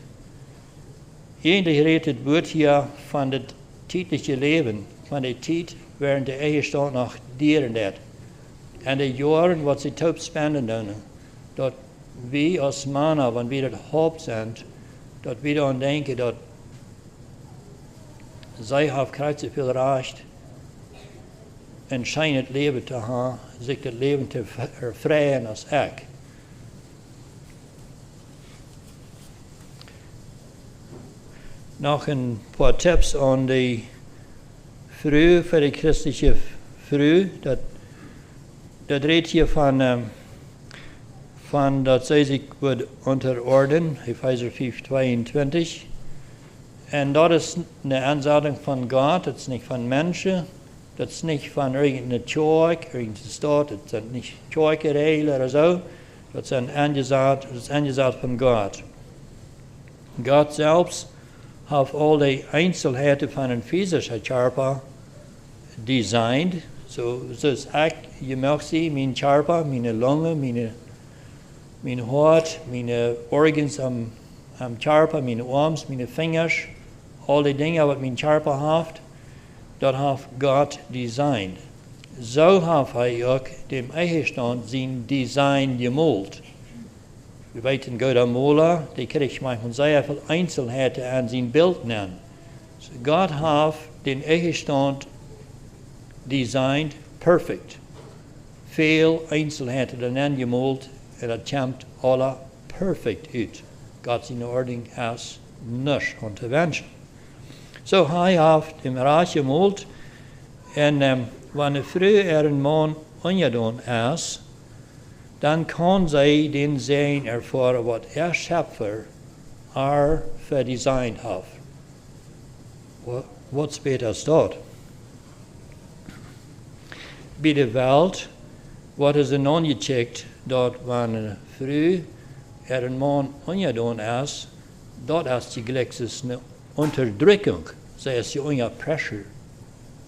wird hier von dem täglichen Leben, von der Zeit während der Ehestand nach dir und das. Und die Jahre, was sie taub spenden, dass wir als Männer, wenn wir das Haupt sind, dass wir daran denken, dass sie haben so viel Recht, ein schönes Leben zu haben, sich das Leben zu erfreuen als ich. Noch ein paar Tipps an die Früh, für die christliche Früh. Das redet hier von dass sie sich unterordnen, Epheser 5,22. Und das ist eine Ansage von Gott, das ist nicht von Menschen, das ist nicht von irgendeiner Kirche, irgendeiner Stadt, das sind nicht Kirchenregeln oder so, das ist angesagt von Gott. Gott selbst hat all die Einzelheiten von einem physischen Körper designt. So ist je mag sie, mein Körper, meine Lunge, mein Hart, meine Organs am Körper, meine Arme, meine Finger, all die Dinge, was mein Körper hat, das hat Gott designt. So hat er auch dem Ehestand sein Design gemalt. Wir wissen, Gott am Maler, der kriegt manchmal sehr viel Einzelheiten an sein Bild nennen. So Gott hat den Ehestand designt perfekt. Viel Einzelheiten daran gemalt, und das kommt alle perfekt aus. Gott seine Ordnung ist nicht unterwünschen. So er hat im Reich gemalt, und wenn eine Frau ihren Mann ungedun ist, dann kann sie den Sehen erfahren, was der Schöpfer für Design hat. Was später steht. Bei der Welt wird es angecheckt, dass wenn eine Frau ihren Mann ungedun ist, dort ist die eine Unterdrückung, sie ist ja unter Pressure.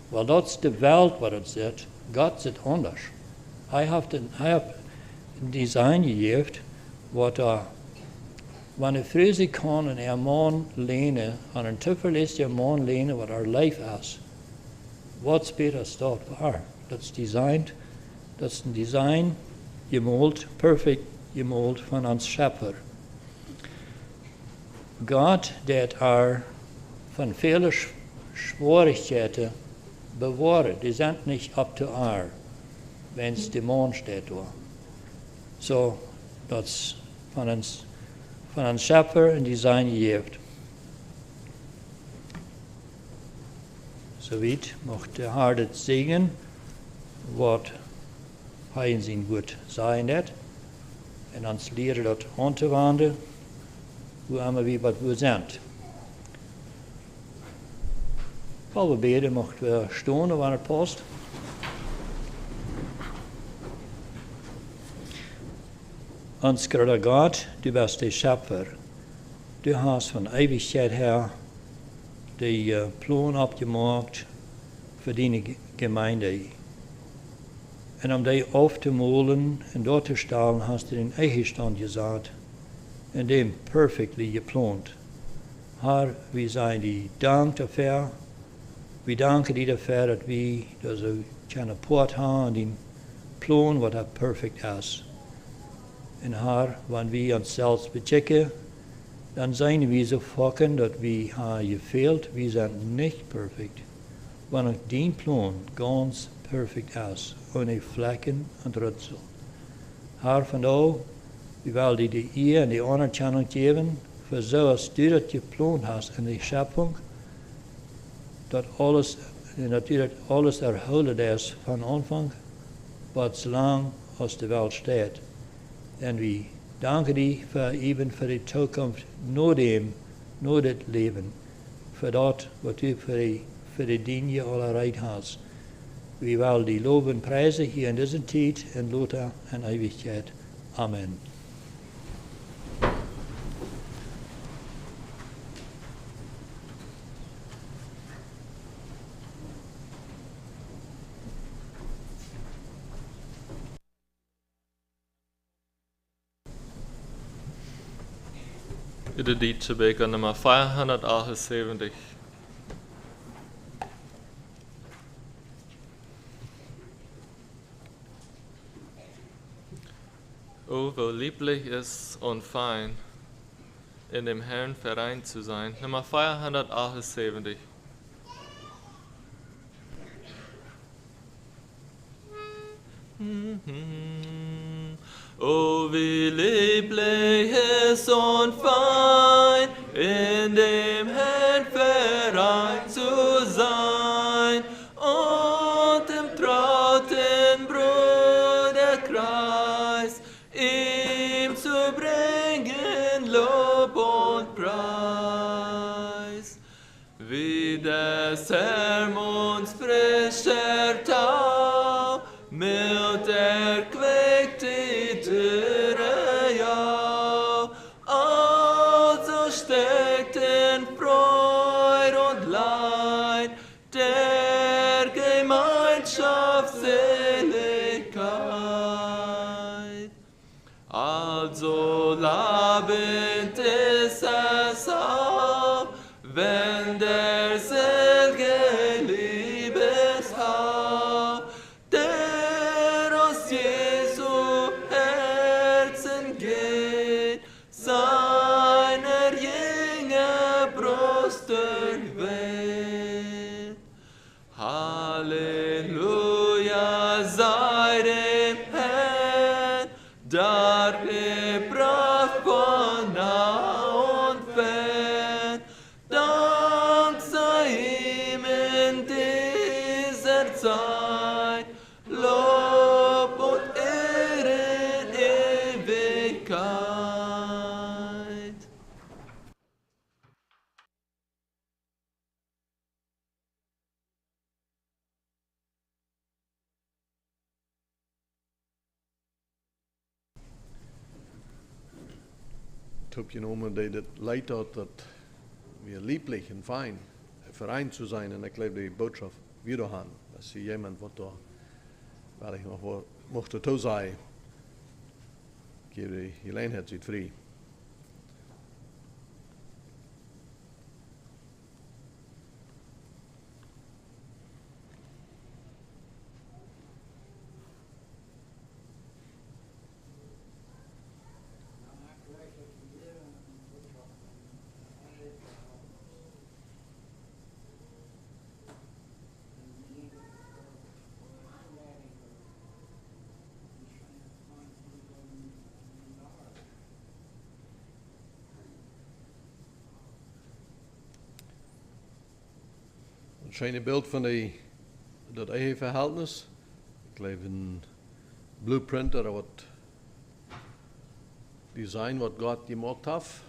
Weil das ist die Welt, was es ist. Gott sieht anders. Er hat ein Design gegeben, was wenn eine Frau sich kann an ihren Mann lehnen, an einen zuverlässigen Mann lehnen, was ihr Leben ist, was später steht war. Das ist designt, das ist ein Design gemalt, perfekt gemalt von uns Schöpfer. Gott, der von vielen Schwierigkeiten bewahren. Die sind nicht up to hour, wenn es der Mond steht da. So, das von einem Schöpfer in Design gegeben. Soweit macht der Herr das Segen, was er in sein Wort sein hat, und uns lehren, das anzuwenden, wo immer wir sind. Weil wir beten, macht wir stehen, wann es passt. Uns gerade Gott, du bist der Schöpfer. Du hast von Ewigkeit her die Plan abgemacht für deine Gemeinde. Und die aufzumalen und dort zu stellen, hast du den Ehestand gesagt, in dem perfectly geplant. Herr, wir seien dir Dank dafür. Wir danken dir dafür, dass wir so keine Port haben und den Plan, was perfekt ist. Und Herr, wenn wir uns selbst bechecken, dann seien wir so fucken, dass wir haben gefehlt, wir sind nicht perfekt. Wenn dein Plan ganz perfekt ist, ohne Flecken und Rützel. Herr, von da, wir wollen dir die Ehre und die Anerkennung geben, für so, als du das geplant hast in der Schöpfung, dass alles, natürlich alles erholt ist von Anfang, was lang aus der Welt steht. Und wir danken dir für die Zukunft, nur das Leben, für das, was du für die Dinge alle erreicht hast. Wir wollen die loben und preisen hier in dieser Zeit, in Luther und Ewigkeit. Amen. I det dit Beker nummer 478. Oh, wo lieblich ist und fein, in dem Herrn vereint zu sein. Nummer 478. Oh, wie lieblich ist und fein, in dem Herrn vereint zu sein und im trauten Bruderkreis ihm zu bringen Lob und Preis. Wie des Herrmonds frischer Tau, mild erquickt die Türe, ja, also steckt in Freud und Leid der Gemeinschaftsseligkeit. Also labend ist es auch, wenn der selge Liebeshauch, der aus Jesu Herzen geht, seiner jünger Brust durchweht. Halleluja sei dem Herrn, dargebracht von nah und fern. Dank sei ihm in dieser Zeit, Lob und Ehre in Ewigkeit. Ich habe genommen, die das Leid hat, dass wir lieblich und fein vereint zu sein. Und ich glaube, die Botschaft wieder haben, dass sie jemand, was da, weil ich noch mochte zu sein, gebe die Gelegenheit, sich frei. Een schöne Bild van dat eigen verhältnis. Ik leef een blueprint of wat design wat God gemaakt heeft.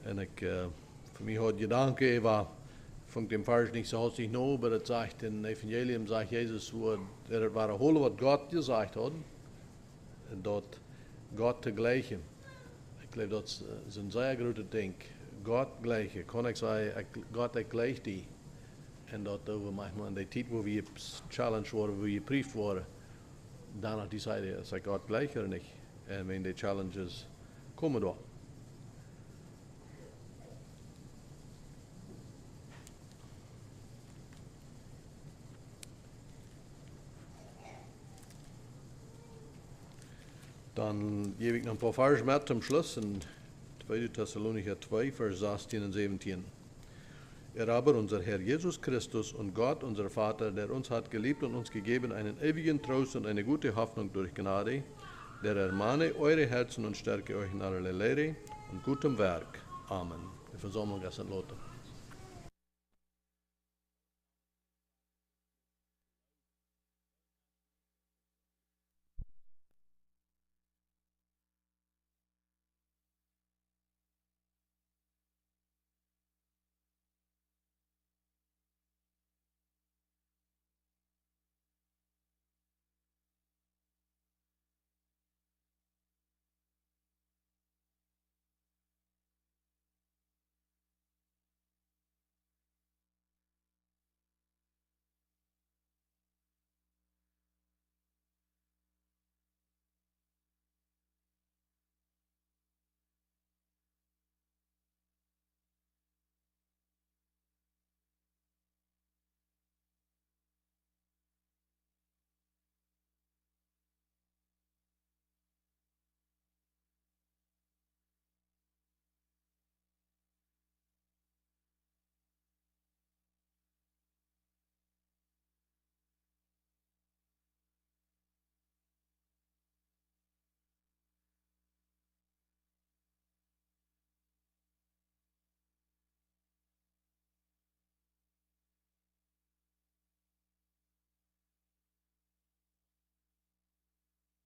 En ik, voor mij had gedanken over, van dem Vers nicht so häufig noch, aber es sagt im Evangelium, sagt Jesus, wo er war holen, was Gott gesagt hat, und dort Gott te gleichen. Ich glaube, das ist ein sehr großes Ding. Gott gleichen, kann ich sagen, Gott gleicht die. Und dort manchmal in der Zeit, wo wir challenged wurden, wo wir geprüft wurden, danach die Seite, ist Gott gleich oder nicht? Und wenn die Challenges kommen dort. Dann gebe ich noch ein paar Verse mit zum Schluss in 2. Thessalonicher 2, Vers 16 und 17. Er aber, unser Herr Jesus Christus und Gott, unser Vater, der uns hat geliebt und uns gegeben einen ewigen Trost und eine gute Hoffnung durch Gnade, der ermahne eure Herzen und stärke euch in allerlei Lehre und gutem Werk. Amen. Die Versammlung ist entlassen.